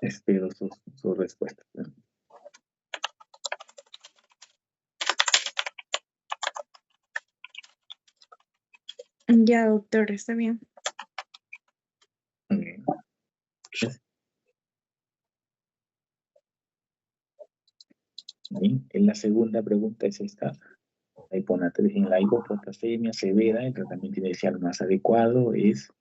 Espero sus respuestas. Ya, doctor, está bien. Bien, la segunda pregunta es esta. En la hipopotasemia severa, el tratamiento inicial más adecuado es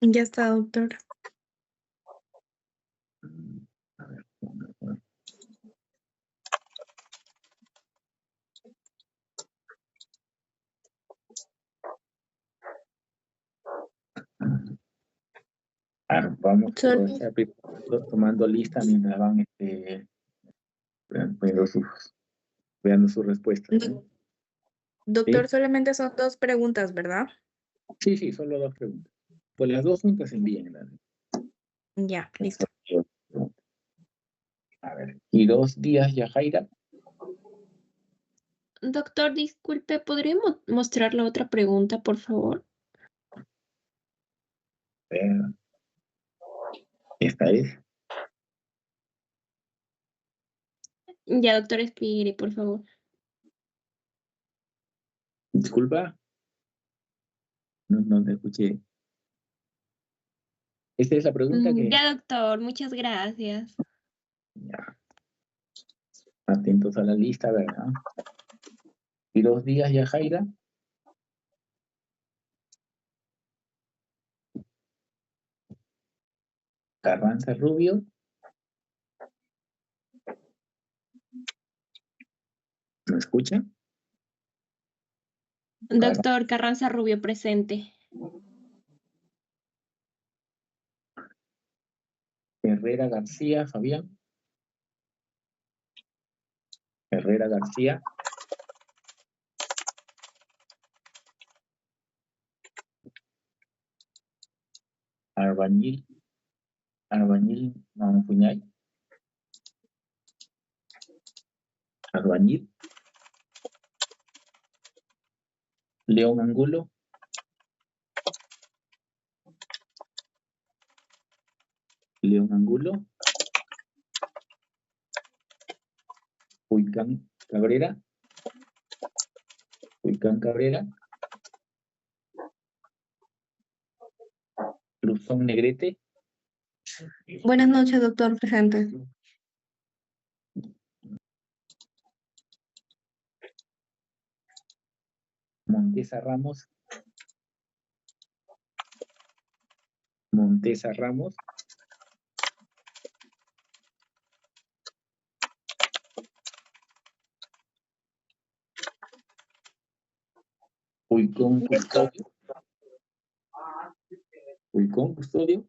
Ya está, doctor. a ver, vamos a aprovechar tomando lista mientras van veando sus respuestas, ¿no? Doctor, ¿Sí? solamente son 2 preguntas, ¿verdad? Sí, solo 2 preguntas. Pues las 2 juntas envíenlas. Ya, listo. A ver, y 2 días, Yajaira. Doctor, disculpe, ¿podría mostrar la otra pregunta, por favor? Esta es. Ya, doctor, espere, por favor. Disculpa. No te escuché. Esta es la pregunta que... Ya, doctor, muchas gracias. Ya. Atentos a la lista, ¿verdad? Y 2 días, Yajaira. Carranza Rubio. ¿Me escucha? Doctor Carranza Rubio, presente. Herrera García, Fabián. Herrera García. Albañil Manfuñay. Albañil. León Angulo. León Angulo. Huicán Cabrera. Huicán Cabrera. Luzón Negrete. Buenas noches, doctor, presente. Montesa Ramos. Montesa Ramos. Huicón Custodio. Huicón Custodio.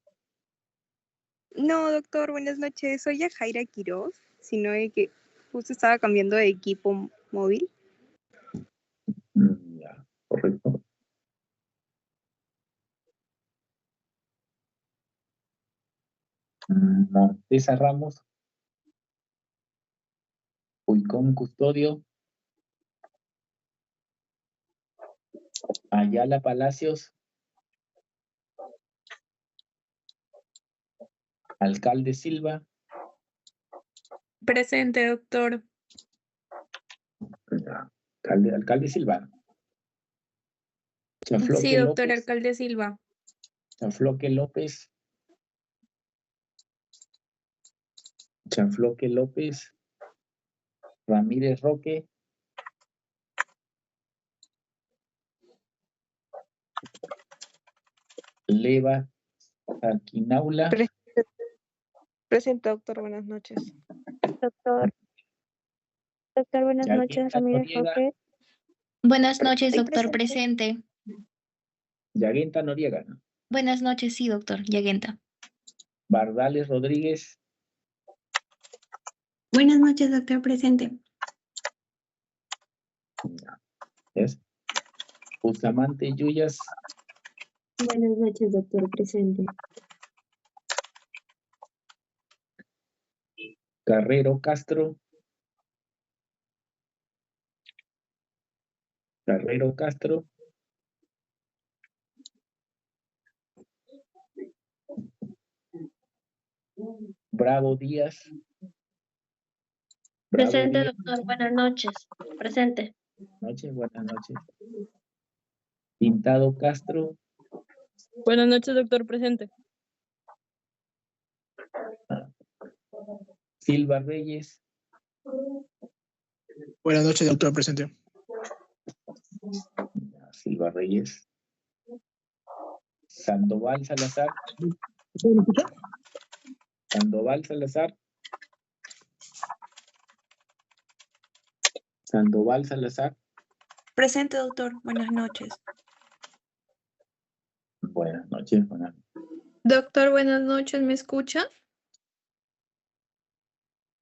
No, doctor, buenas noches. Soy Yajaira Quiroz, sino de que justo estaba cambiando de equipo móvil. Ya, correcto. Montesa Ramos. Huicón Custodio. Ayala Palacios. Alcalde Silva. Presente, doctor. Alcalde Silva. Sí, Chafloque doctor, López. alcalde Silva. Chafloque López. Chafloque López. Ramírez Roque. Leva Aquinaula. Presente, doctor, buenas noches. Doctor, buenas noches, Yaguenta Ramírez Noriega. Roque. Buenas noches, Estoy doctor, presente. Yaguenta Noriega. Buenas noches, sí, doctor, Yaguenta. Bardales Rodríguez. Buenas noches, doctor, presente. ¿Es? Bustamante Yuyas. Buenas noches, doctor, presente. Carrero Castro. Carrero Castro. Bravo Díaz. Bravo Presente, Díaz. doctor, buenas noches. Presente. Buenas noches. Pintado Castro. Buenas noches, doctor, presente. Silva Reyes. Buenas noches, doctor, presente. Silva Reyes. Sandoval Salazar. Sandoval Salazar. Sandoval Salazar. Presente, doctor. Buenas noches. Buenas noches. Buenas. Doctor, buenas noches. ¿Me escucha?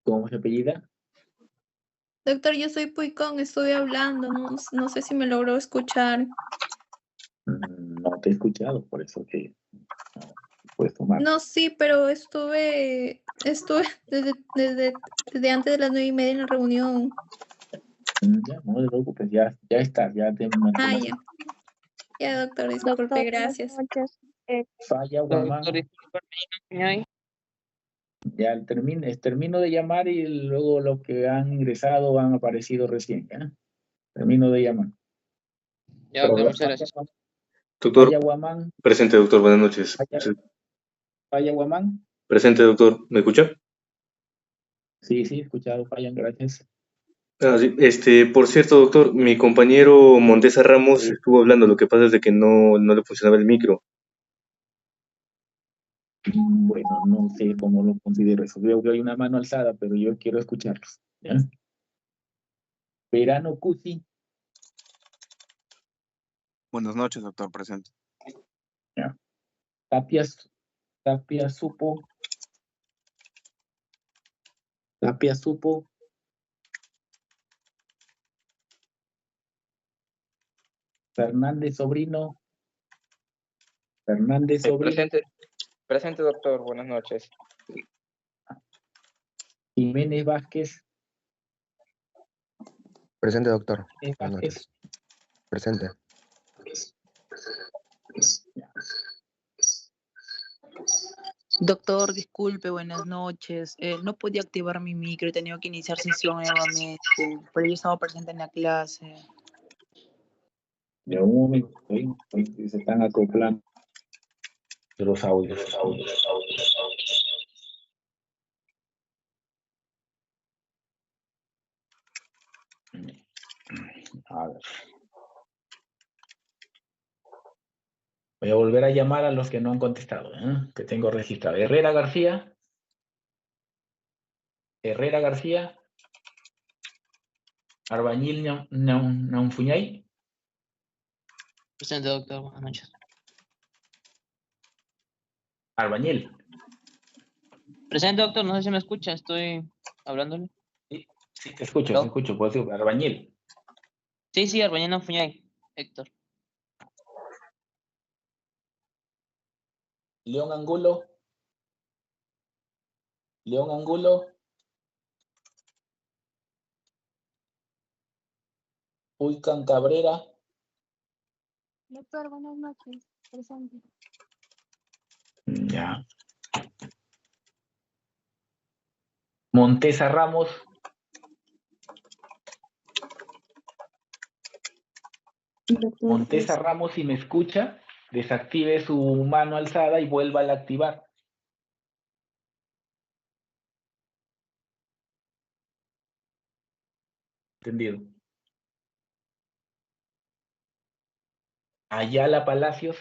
¿Cómo se apellida? Doctor, yo soy Puicón, estuve hablando, no sé si me logró escuchar. No te he escuchado, por eso que no puedes tomar. No, sí, pero estuve desde antes de las 9:30 en la reunión. Ya, no te preocupes, ya está, ya te Ah, mantenemos. ya. Ya, doctor, disculpe, Doctor, buenas gracias. noches. Falla, Guamán. Ya termino de llamar y luego los que han ingresado han aparecido recién. ¿Ya? Termino de llamar. Ya, doctor, muchas gracias. Doctor, Falla, Guamán. presente, doctor, buenas noches. Falla, Guamán. Presente, doctor, ¿me escucha? Sí, escuchado, Fallan, gracias. Sí, por cierto, doctor, mi compañero Montesa Ramos estuvo hablando, lo que pasa es de que no le funcionaba el micro. Bueno, no sé cómo lo considero eso. Veo que hay una mano alzada, pero yo quiero escucharlos. ¿Ya? Verano Cusi. Buenas noches, doctor, presente. ¿Ya? Tapia Supo. Fernández Sobrino. Presente, doctor, buenas noches. Jiménez Vázquez. Presente, doctor. Buenas Vázquez. noches. Presente. Doctor, disculpe, buenas noches. No podía activar mi micro, he tenido que iniciar sesión nuevamente, pero yo estaba presente en la clase. De un momento, se están acoplando los audios. A ver. Voy a volver a llamar a los que no han contestado, que tengo registrado. Herrera García. Arbañil Naunfuñay. Presente, doctor, buenas noches. Arbañil. Presente, doctor, no sé si me escucha, estoy hablándole. Sí, te escucho, puedo decir Arbañil. Sí, Arbañil Naunfuñay, Héctor. León Angulo. Uican Cabrera. Doctor, buenas noches. Presente. Ya. Montesa Ramos. Montesa Ramos, si me escucha, desactive su mano alzada y vuelva a activar. Entendido. Ayala Palacios.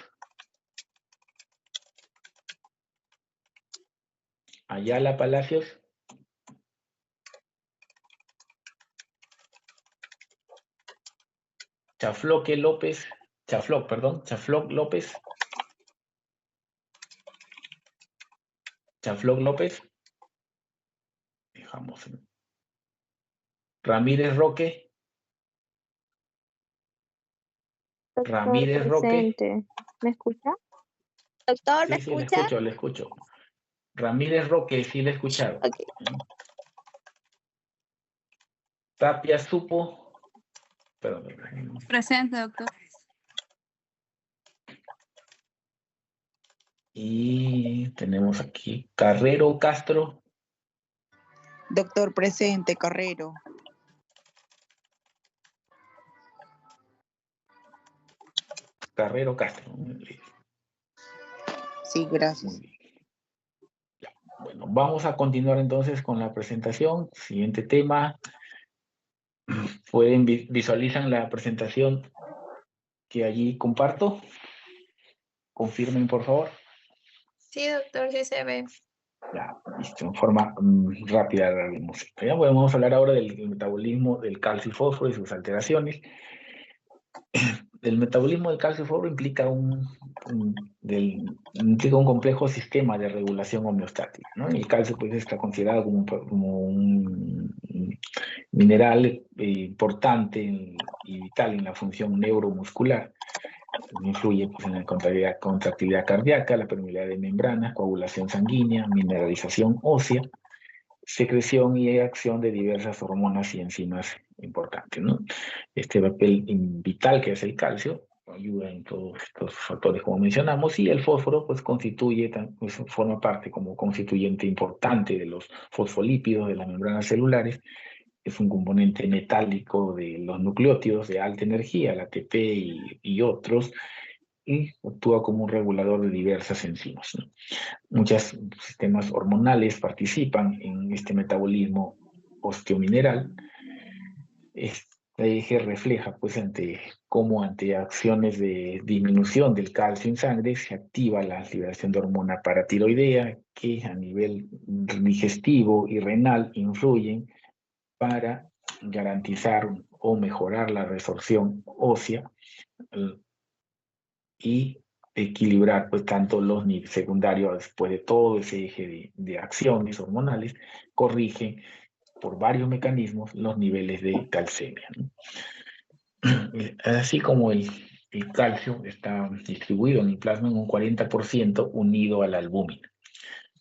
Chafloc López. Dejamos. Ramírez Roque. Doctor, presente. ¿Me escucha? Doctor, ¿me Sí, escucha? le escucho. Ramírez Roque, sí le he escuchado. Ok. Tapia Supo. Perdón. Presente, doctor. Y tenemos aquí Carrero Castro. Doctor, presente, Carrero. Carrero Castro. Sí, gracias. Muy bien. Ya. Bueno, vamos a continuar entonces con la presentación. Siguiente tema. Visualizan la presentación que allí comparto. Confirmen, por favor. Sí, doctor, sí se ve. Ya, listo, en forma rápida la vemos. Ya podemos hablar ahora del metabolismo del calcio y fósforo y sus alteraciones. El metabolismo del calcio y fósforo implica un complejo sistema de regulación homeostática, ¿no? El calcio pues está considerado como un Mineral importante y vital en la función neuromuscular. Influye pues, en la contractilidad cardíaca, la permeabilidad de membranas, coagulación sanguínea, mineralización ósea, secreción y acción de diversas hormonas y enzimas importantes, ¿no? Este papel vital que es el calcio ayuda en todos estos factores como mencionamos, y el fósforo pues constituye, pues, forma parte como constituyente importante de los fosfolípidos de las membranas celulares. Es un componente metálico de los nucleótidos de alta energía, el ATP y otros, y actúa como un regulador de diversas enzimas, ¿no? Muchos sistemas hormonales participan en este metabolismo osteomineral. Este eje refleja pues ante acciones de disminución del calcio en sangre se activa la liberación de hormona paratiroidea que a nivel digestivo y renal influyen para garantizar o mejorar la resorción ósea y equilibrar pues tanto los niveles secundarios después de todo ese eje de acciones hormonales, corrige por varios mecanismos los niveles de calcemia, ¿no? Así como el calcio está distribuido en el plasma en un 40% unido a la albúmina,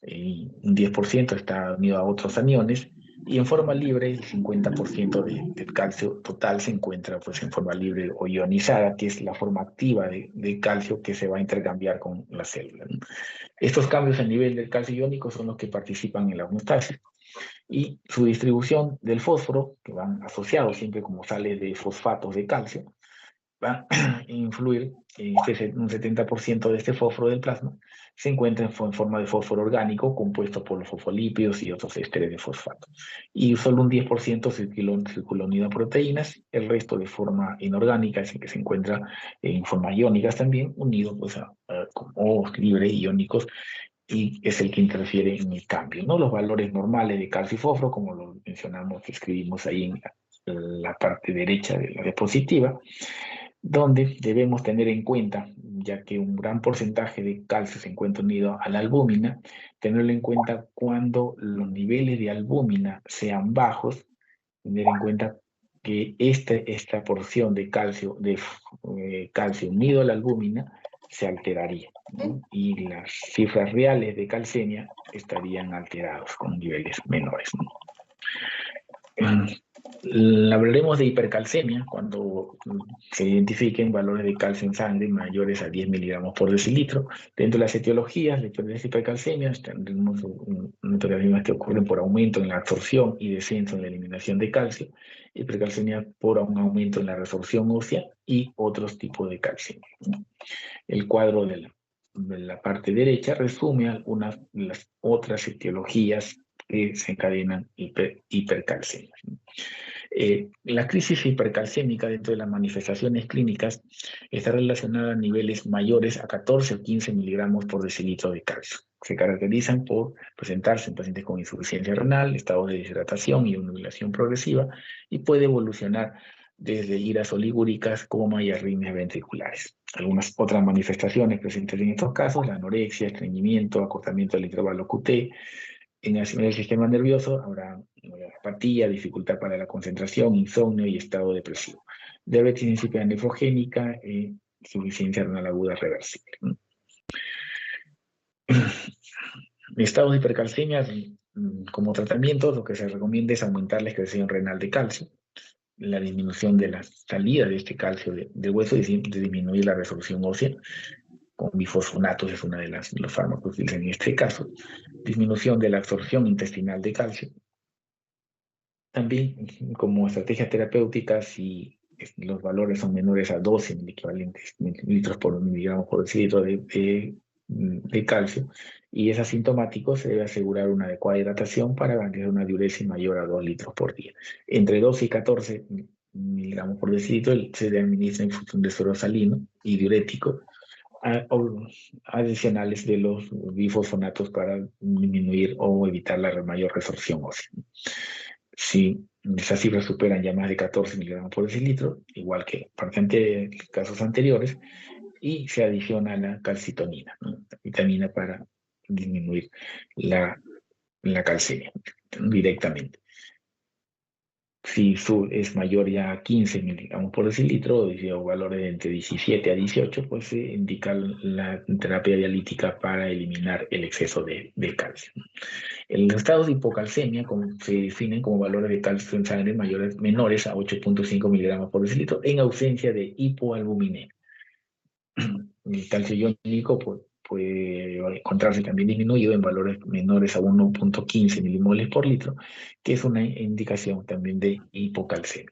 un 10% está unido a otros aniones, y en forma libre el 50% del calcio total se encuentra pues, en forma libre o ionizada, que es la forma activa de calcio que se va a intercambiar con la célula, ¿no? Estos cambios a nivel del calcio iónico son los que participan en la homeostasis. Y su distribución del fósforo, que van asociados siempre como sales de fosfatos de calcio, va a influir en un 70% de este fósforo del plasma se encuentra en forma de fósforo orgánico compuesto por los fosfolípidos y otros esteres de fosfato. Y solo un 10% circula unido a proteínas, el resto de forma inorgánica, es el que se encuentra en forma iónicas también, unido pues, como libres iónicos, y es el que interfiere en el cambio, ¿no? Los valores normales de calcio y fósforo, como lo mencionamos, escribimos ahí en la parte derecha de la diapositiva, donde debemos tener en cuenta, ya que un gran porcentaje de calcio se encuentra unido a la albúmina, tenerlo en cuenta cuando los niveles de albúmina sean bajos, tener en cuenta que esta porción de calcio unido a la albúmina se alteraría, ¿no? Y las cifras reales de calcemia estarían alterados con niveles menores, ¿no? Hablaremos de hipercalcemia cuando se identifiquen valores de calcio en sangre mayores a 10 miligramos por decilitro. Dentro de las etiologías de hipercalcemia tenemos etiologías que ocurren por aumento en la absorción y descenso en la eliminación de calcio, hipercalcemia por un aumento en la resorción ósea y otros tipos de calcemia. El cuadro de la parte derecha resume algunas de las otras etiologías que se encadenan hipercalcemia. La crisis hipercalcémica dentro de las manifestaciones clínicas está relacionada a niveles mayores a 14 o 15 miligramos por decilitro de calcio. Se caracterizan por presentarse en pacientes con insuficiencia renal, estados de deshidratación y obnubilación progresiva, y puede evolucionar desde iras oligúricas, coma y arritmias ventriculares. Algunas otras manifestaciones presentes en estos casos, la anorexia, estreñimiento, acortamiento del intervalo QT. En el sistema nervioso habrá apatía, dificultad para la concentración, insomnio y estado depresivo. Diabetes insípida nefrogénica, insuficiencia renal aguda reversible. En estados de hipercalcemia, como tratamiento, lo que se recomienda es aumentar la excreción renal de calcio, la disminución de la salida de este calcio del hueso y de disminuir la resolución ósea, con bifosfonatos es uno de los fármacos que utilizan en este caso, disminución de la absorción intestinal de calcio. También, como estrategia terapéutica, si los valores son menores a 12 equivalentes litros por miligramo por decilitro de calcio y es asintomático, se debe asegurar una adecuada hidratación para garantizar una diuresis mayor a 2 litros por día. Entre 12 y 14 miligramos por decilitro se le administra infusión de suero salino y diurético adicionales de los bifosfonatos para disminuir o evitar la mayor resorción ósea. Si esas cifras superan ya más de 14 miligramos por decilitro, igual que casos anteriores, y se adiciona la calcitonina, ¿no? La vitamina para disminuir la calcemia directamente. si es mayor ya a 15 miligramos por decilitro, o valores de entre 17 a 18, pues se indica la terapia dialítica para eliminar el exceso de calcio. En los estados de hipocalcemia se definen como valores de calcio en sangre menores a 8.5 miligramos por decilitro en ausencia de hipoalbuminemia. El calcio iónico puede encontrarse también disminuido en valores menores a 1.15 milimoles por litro, que es una indicación también de hipocalcemia.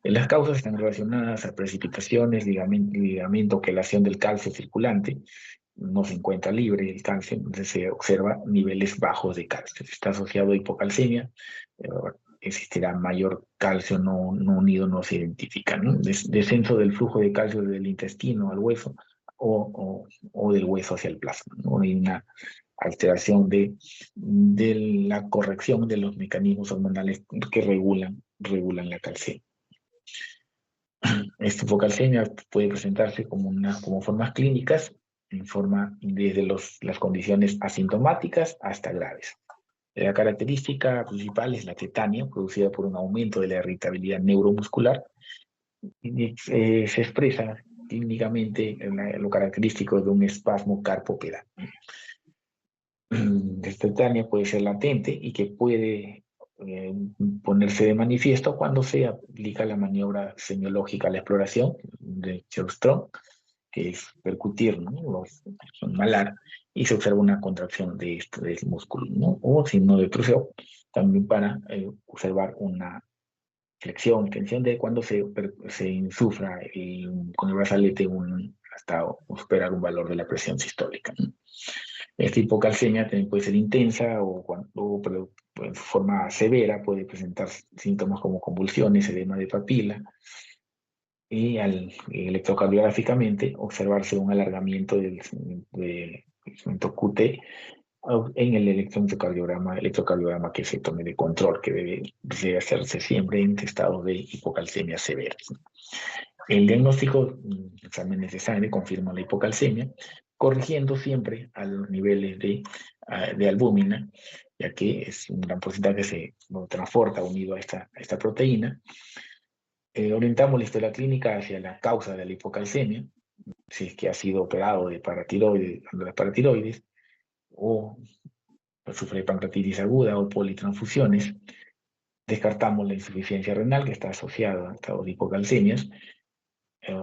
Las causas están relacionadas a precipitaciones, ligamento, quelación del calcio circulante. No se encuentra libre el calcio, entonces se observa niveles bajos de calcio. Si está asociado a hipocalcemia, existirá mayor calcio no unido, no se identifica, ¿no? Descenso del flujo de calcio del intestino al hueso o del hueso hacia el plasma, ¿no? Hay una alteración de la corrección de los mecanismos hormonales que regulan la calcemia. Esta hipocalcemia puede presentarse como formas clínicas, desde las condiciones asintomáticas hasta graves. La característica principal es la tetania, producida por un aumento de la irritabilidad neuromuscular. Se expresa clínicamente lo característico de un espasmo carpopedal. Esta tetania puede ser latente y que puede ponerse de manifiesto cuando se aplica la maniobra semiológica a la exploración de Chevström, que es percutir, ¿no? Malar, y se observa una contracción del músculo, ¿no? O signo de Truseau, también para observar una flexión, extensión de cuando se insufra con el brazalete hasta superar un valor de la presión sistólica, ¿no? Esta hipocalcemia también puede ser intensa pero en forma severa puede presentar síntomas como convulsiones, edema de papila, y electrocardiográficamente observarse un alargamiento del segmento QT en el electrocardiograma que se tome de control, que debe hacerse siempre en estados de hipocalcemia severas. El diagnóstico, exámenes de sangre confirman la hipocalcemia, corrigiendo siempre a los niveles de albúmina, ya que es un gran porcentaje que se transporta unido a esta proteína. Orientamos la historia clínica hacia la causa de la hipocalcemia, si es que ha sido operado de paratiroides, o sufre de pancreatitis aguda o politransfusiones. Descartamos la insuficiencia renal, que está asociada a estados de hipocalcemias,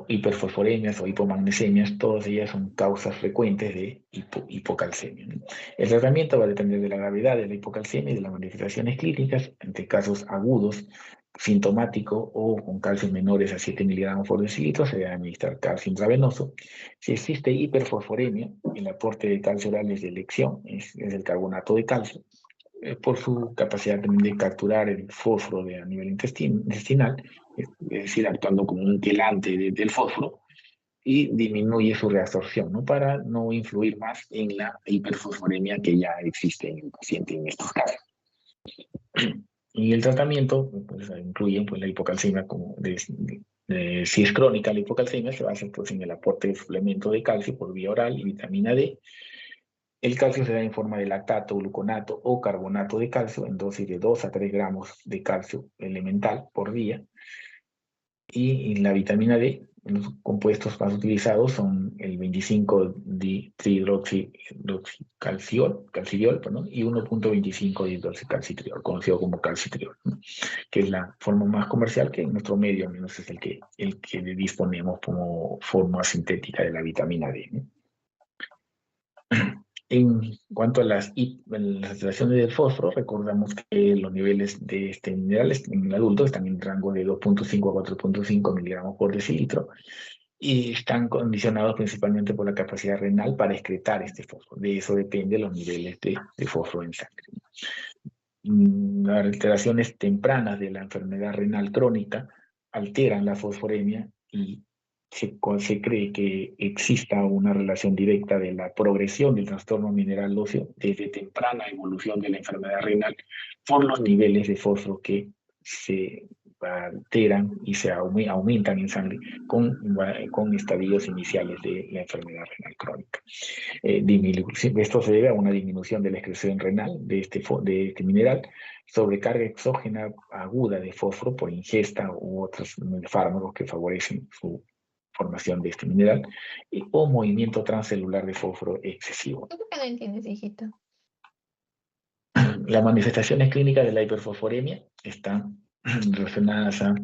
hiperfosforemias o hipomagnesemias. Todas ellas son causas frecuentes de hipocalcemia. El tratamiento va a depender de la gravedad de la hipocalcemia y de las manifestaciones clínicas. Entre casos agudos, sintomático o con calcios menores a 7 miligramos por decilitro, se debe administrar calcio intravenoso. Si existe hiperfosforemia, el aporte de calcio oral es de elección, es el carbonato de calcio, por su capacidad también de capturar el fósforo a nivel intestinal, es decir, actuando como un quelante del fósforo, y disminuye su reabsorción, ¿no? Para no influir más en la hiperfosforemia que ya existe en el paciente en estos casos. Y el tratamiento pues, incluye la hipocalcemia, si es crónica la hipocalcemia, se basa pues, en el aporte de suplemento de calcio por vía oral y vitamina D. El calcio se da en forma de lactato, gluconato o carbonato de calcio en dosis de 2 a 3 gramos de calcio elemental por día. Y la vitamina D, los compuestos más utilizados son el 25-dihidroxicalcidiol, y 1.25-dihidroxicalcitriol, conocido como calcitriol, ¿no? Que es la forma más comercial, que en nuestro medio al menos es el que disponemos como forma sintética de la vitamina D, ¿no? En cuanto a las alteraciones del fósforo, recordamos que los niveles de este mineral en el adulto están en rango de 2.5 a 4.5 miligramos por decilitro y están condicionados principalmente por la capacidad renal para excretar este fósforo. De eso dependen los niveles de fósforo en sangre. Las alteraciones tempranas de la enfermedad renal crónica alteran la fosforemia y se cree que exista una relación directa de la progresión del trastorno mineral óseo desde temprana evolución de la enfermedad renal por los niveles de fósforo que se alteran y se aumentan en sangre con estadios iniciales de la enfermedad renal crónica. Esto se debe a una disminución de la excreción renal de este mineral, sobrecarga exógena aguda de fósforo por ingesta u otros fármacos que favorecen su formación de este mineral, o movimiento transcelular de fósforo excesivo. ¿Tú por qué no entiendes, hijita? Las manifestaciones clínicas de la hiperfosforemia están relacionadas a,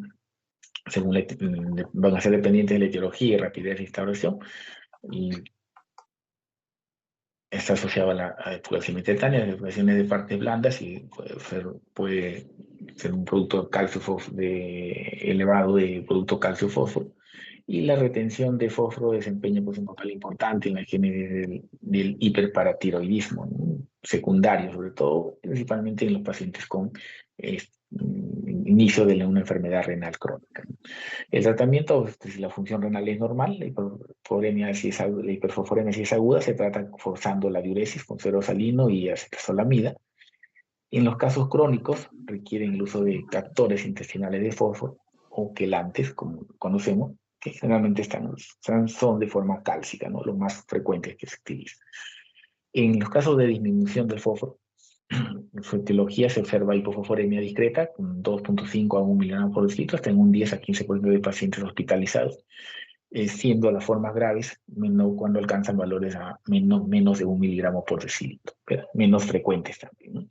van a ser dependientes de la etiología y rapidez de instauración, y está asociado a la hipocalemia tetánea, a las depresiones de partes blandas, y puede ser un producto de calcio elevado de producto calcio-fósforo. Y la retención de fósforo desempeña pues, un papel importante en la génesis del hiperparatiroidismo, ¿no? Secundario, sobre todo, principalmente en los pacientes con inicio de una enfermedad renal crónica, ¿no? El tratamiento, si la función renal es normal, la hiperfosforemia si es aguda, se trata forzando la diuresis con suero salino y acetazolamida. En los casos crónicos, requieren el uso de captores intestinales de fósforo o quelantes, como conocemos, que generalmente son de forma cálcica, ¿no? Lo más frecuente que se utiliza. En los casos de disminución del fósforo, en su etiología se observa hipofosforemia discreta, con 2.5 a 1 miligramo por decilitro, hasta en un 10 a 15% de pacientes hospitalizados, siendo las formas graves cuando alcanzan valores a menos de 1 miligramo por decilitro, pero menos frecuentes también, ¿no?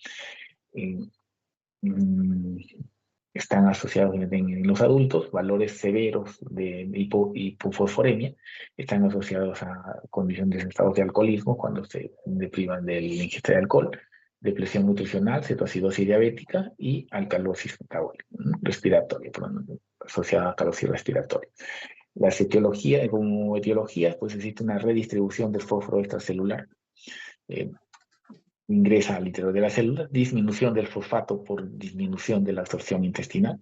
Están asociados en los adultos, valores severos de hipofosforemia, están asociados a condiciones de estados de alcoholismo cuando se deprivan de la ingesta de alcohol, depresión nutricional, cetoacidosis diabética y alcalosis metabólica, respiratoria, asociada a alcalosis respiratoria. Las etiologías, como etiologías, pues existe una redistribución del fósforo extracelular, ingresa al interior de la célula, disminución del fosfato por disminución de la absorción intestinal,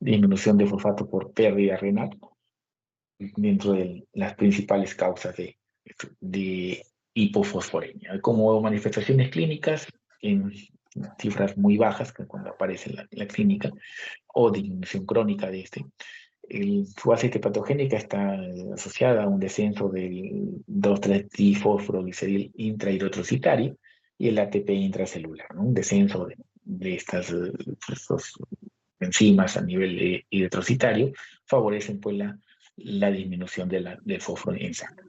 disminución de fosfato por pérdida renal, dentro de las principales causas de hipofosforemia. Como manifestaciones clínicas, en cifras muy bajas, que cuando aparece en la clínica, o disminución crónica de su base patogénica está asociada a un descenso del 2,3-difosforogliceril intrahidrotrocitario y el ATP intracelular, ¿no? Un descenso de estas enzimas a nivel hidrotrocitario favorecen pues la disminución del fósforo en sangre.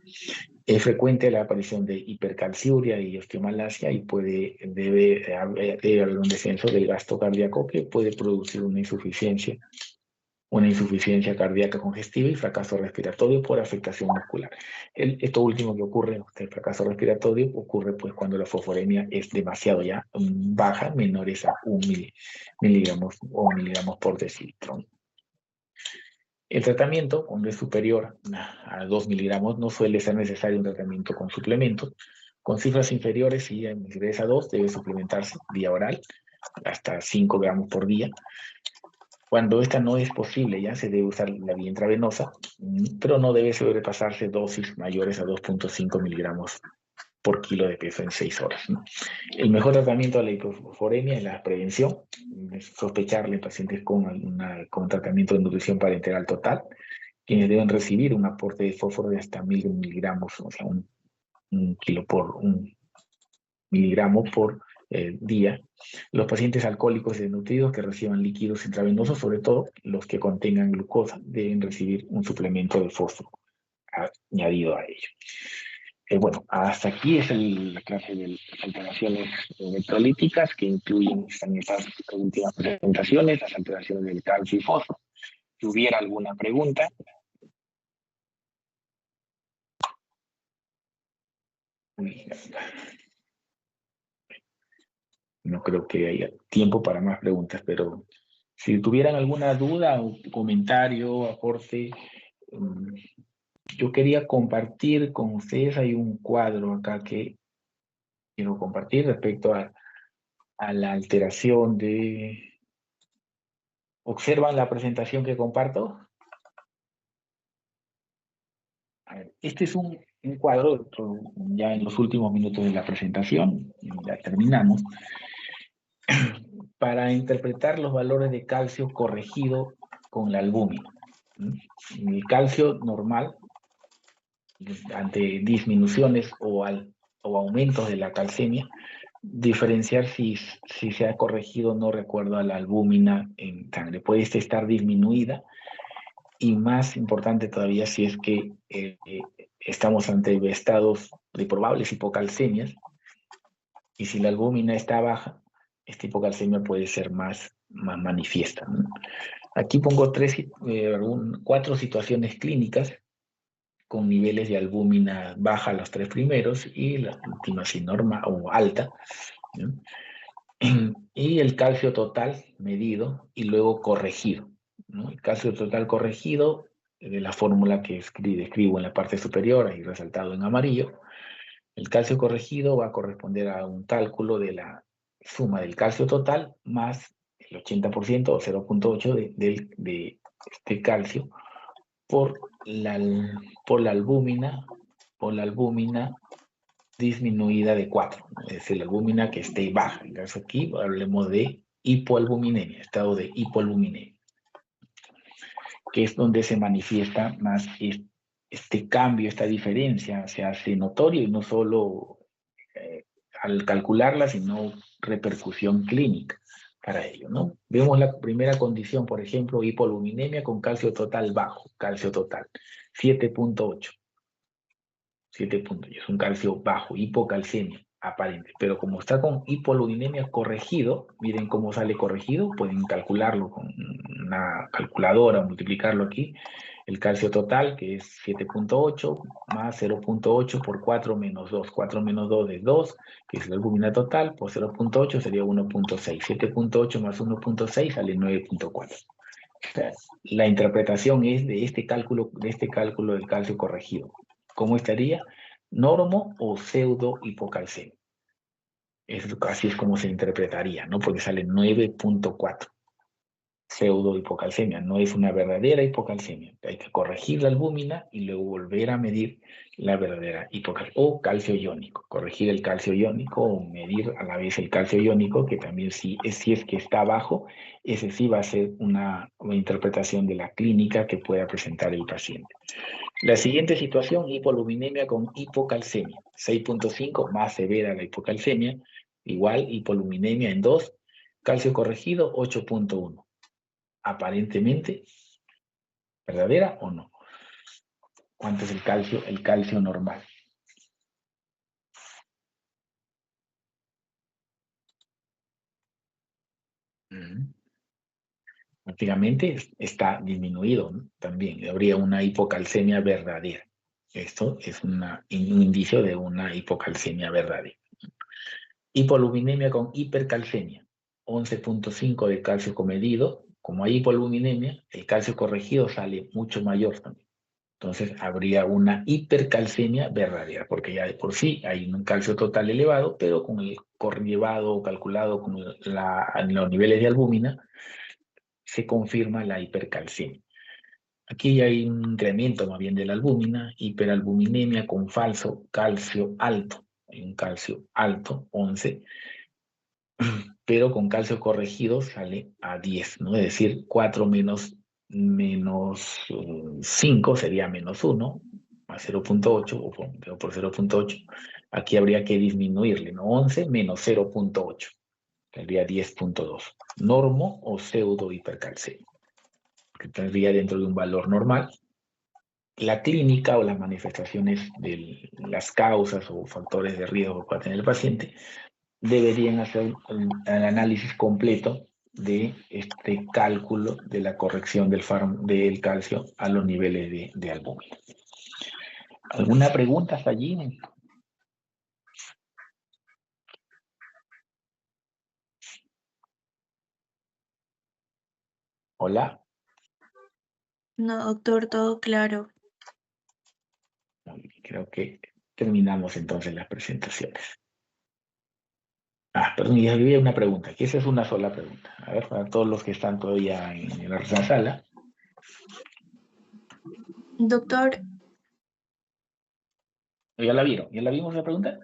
Es frecuente la aparición de hipercalciuria y osteomalacia y debe haber un descenso del gasto cardíaco que puede producir una insuficiencia cardíaca congestiva y fracaso respiratorio por afectación muscular. Esto último que ocurre, el fracaso respiratorio, ocurre pues cuando la fosforemia es demasiado ya baja, menores a 1 miligramos por decilitro. El tratamiento, cuando es superior a 2 miligramos, no suele ser necesario un tratamiento con suplementos. Con cifras inferiores, si ingresa a 2, debe suplementarse vía oral, hasta 5 gramos por día. Cuando esta no es posible, ya se debe usar la vía intravenosa, pero no debe sobrepasarse dosis mayores a 2.5 miligramos por kilo de peso en 6 horas, ¿no? El mejor tratamiento de la hipofosforemia es la prevención, es sospecharle en pacientes con tratamiento de nutrición parenteral total, quienes deben recibir un aporte de fósforo de hasta 1.000 miligramos, o sea, un miligramo por día. Los pacientes alcohólicos y desnutridos que reciban líquidos intravenosos, sobre todo los que contengan glucosa, deben recibir un suplemento de fósforo añadido a ello. Bueno, hasta aquí es la clase de las alteraciones electrolíticas que incluyen en estas últimas presentaciones, las alteraciones del calcio y fósforo. Si hubiera alguna pregunta. No creo que haya tiempo para más preguntas, pero si tuvieran alguna duda o comentario, aporte, yo quería compartir con ustedes. Hay un cuadro acá que quiero compartir respecto a la alteración de... ¿Observan la presentación que comparto? A ver, este es un cuadro, ya en los últimos minutos de la presentación, ya terminamos, para interpretar los valores de calcio corregido con la albúmina. El calcio normal, ante disminuciones o aumentos de la calcemia, diferenciar si se ha corregido, no recuerdo, a la albúmina en sangre. Puede estar disminuida, y más importante todavía si es que estamos ante estados de probables hipocalcemias, y si la albúmina está baja, esta hipocalcemia puede ser más manifiesta, ¿no? Aquí pongo 4 situaciones clínicas con niveles de albúmina baja los 3 primeros y la última sí normal o alta, ¿no? Y el calcio total medido y luego corregido, ¿no? El calcio total corregido de la fórmula que describo en la parte superior, ahí resaltado en amarillo. El calcio corregido va a corresponder a un cálculo de la suma del calcio total más el 80% o 0.8 de este calcio por la albúmina disminuida de 4, es decir, la albúmina que esté baja. En caso aquí hablemos de hipoalbuminemia, estado de hipoalbuminemia, que es donde se manifiesta más este cambio, esta diferencia se hace notorio, y no solo al calcularla, sino repercusión clínica para ello, ¿no? Vemos la primera condición, por ejemplo, hipoalbuminemia con calcio total bajo, calcio total 7.8. 7.8, es un calcio bajo, hipocalcemia aparente, pero como está con hipoalbuminemia corregido, miren cómo sale corregido, pueden calcularlo con una calculadora, multiplicarlo aquí, el calcio total, que es 7.8 más 0.8 por 4 menos 2, 4 menos 2 es 2, que es la albúmina total, por 0.8 sería 1.6, 7.8 más 1.6 sale 9.4. O sea, la interpretación es de este cálculo del calcio corregido. ¿Cómo estaría? Normo o pseudo hipocalcemia. Así es como se interpretaría, ¿no? Porque sale 9.4. Pseudo hipocalcemia, no es una verdadera hipocalcemia. Hay que corregir la albúmina y luego volver a medir la verdadera hipocalcemia. O calcio iónico, corregir el calcio iónico o medir a la vez el calcio iónico, que también si es que está bajo, ese sí va a ser una interpretación de la clínica que pueda presentar el paciente. La siguiente situación, hipoalbuminemia con hipocalcemia. 6.5, más severa la hipocalcemia, igual hipoalbuminemia en 2, calcio corregido 8.1. Aparentemente, ¿verdadera o no? ¿Cuánto es el calcio? El calcio normal. Prácticamente está disminuido, ¿no? También habría una hipocalcemia verdadera. Esto es un indicio de una hipocalcemia verdadera. Hipoalbuminemia con hipercalcemia. 11.5 de calcio comedido. Como hay hipoalbuminemia, el calcio corregido sale mucho mayor también. Entonces habría una hipercalcemia verdadera, porque ya de por sí hay un calcio total elevado, pero con el llevado calculado con los niveles de albúmina, se confirma la hipercalcemia. Aquí hay un incremento más bien de la albúmina, hiperalbuminemia con falso calcio alto. Hay un calcio alto, 11, pero con calcio corregido sale a 10, ¿no? Es decir, 4 menos 5 sería menos 1, más 0.8 o por 0.8. Aquí habría que disminuirle, ¿no? 11 menos 0.8, sería 10.2. Normo o pseudo hipercalcemia, que tendría dentro de un valor normal. La clínica o las manifestaciones de las causas o factores de riesgo que pueda tener el paciente deberían hacer el análisis completo de este cálculo de la corrección del calcio a los niveles de albúmina. ¿Alguna pregunta hasta allí? Hola. No, doctor, todo claro. Creo que terminamos entonces las presentaciones. Perdón, ya había una pregunta, que esa es una sola pregunta. A ver, para todos los que están todavía en la sala. Doctor. ¿Ya la vieron? ¿Ya la vimos la pregunta?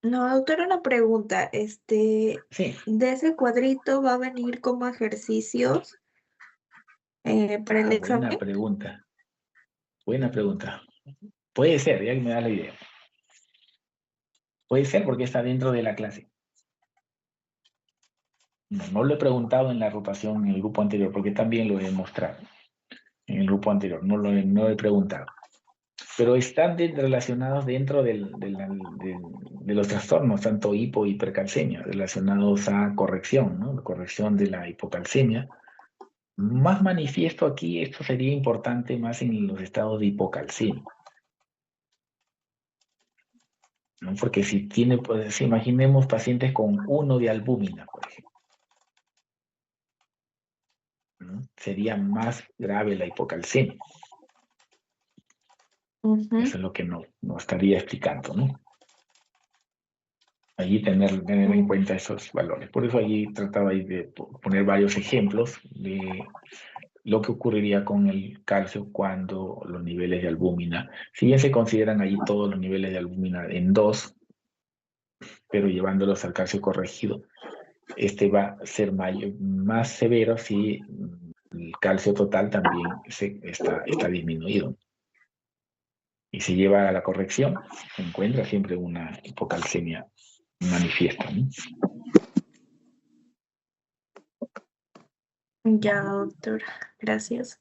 No, doctor, una pregunta. Sí. De ese cuadrito va a venir como ejercicios para el Buena examen. pregunta. Buena pregunta. Puede ser, ya que me da la idea. Puede ser porque está dentro de la clase. No lo he preguntado en la rotación en el grupo anterior, porque también lo he mostrado en el grupo anterior. No lo he preguntado. Pero están relacionados dentro de los trastornos, tanto hipo y hipercalcemia, relacionados a corrección, ¿no? La corrección de la hipocalcemia. Más manifiesto aquí, esto sería importante más en los estados de hipocalcemia, ¿no? Porque si tiene, pues imaginemos pacientes con 1 de albúmina, por ejemplo, ¿no? Sería más grave la hipocalcemia. Eso es lo que no estaría explicando, ¿no? Allí tener en cuenta esos valores. Por eso allí trataba de poner varios ejemplos de lo que ocurriría con el calcio cuando los niveles de albúmina, si bien se consideran allí todos los niveles de albúmina en 2, pero llevándolos al calcio corregido, este va a ser más severo si el calcio total también está disminuido. Y si lleva a la corrección, se encuentra siempre una hipocalcemia manifiesta, ¿no? Ya, doctora. Gracias.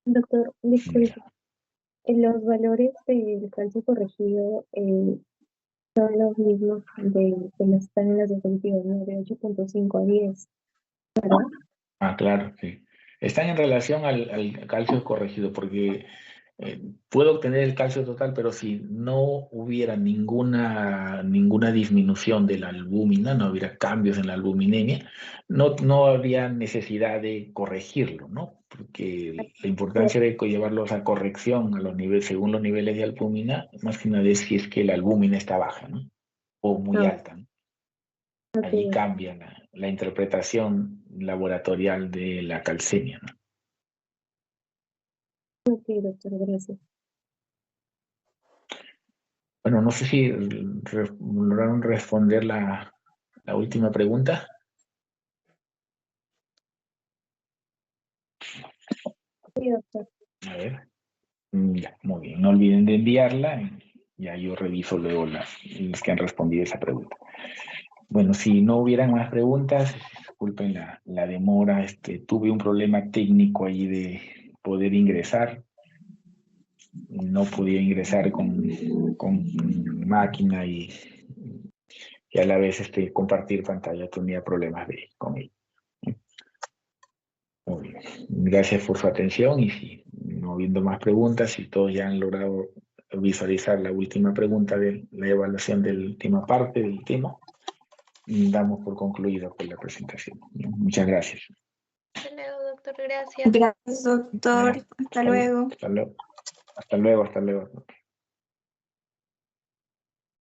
Doctor, disculpe, los valores del calcio corregido son los mismos que los están en las diapositivas, ¿no? De 8.5 a 10, ¿verdad? Ah, claro, sí. Están en relación al calcio corregido, porque puedo obtener el calcio total, pero si no hubiera ninguna disminución de la albúmina, no hubiera cambios en la albuminemia, no habría necesidad de corregirlo, ¿no? Porque la importancia de llevarlos a corrección a los niveles, según los niveles de albúmina, más que nada es si es que la albúmina está baja, ¿no? O muy alta, ¿no? Allí cambia la interpretación laboratorial de la calcemia, ¿no? Ok, doctor, gracias. Bueno, no sé si lograron responder la última pregunta. Sí, doctor. A ver. Ya, muy bien. No olviden de enviarla. Ya yo reviso luego los que han respondido esa pregunta. Bueno, si no hubieran más preguntas, disculpen la demora. Tuve un problema técnico ahí de poder ingresar. No podía ingresar con máquina y a la vez compartir pantalla. Tenía problemas con ello. Muy bien. Gracias por su atención y si no habiendo más preguntas, si todos ya han logrado visualizar la última pregunta de la evaluación de la última parte del tema, damos por concluida por la presentación. Muchas gracias. Hasta luego, doctor. Gracias. Gracias, doctor. Ya, Hasta luego. Hasta luego. Hasta luego.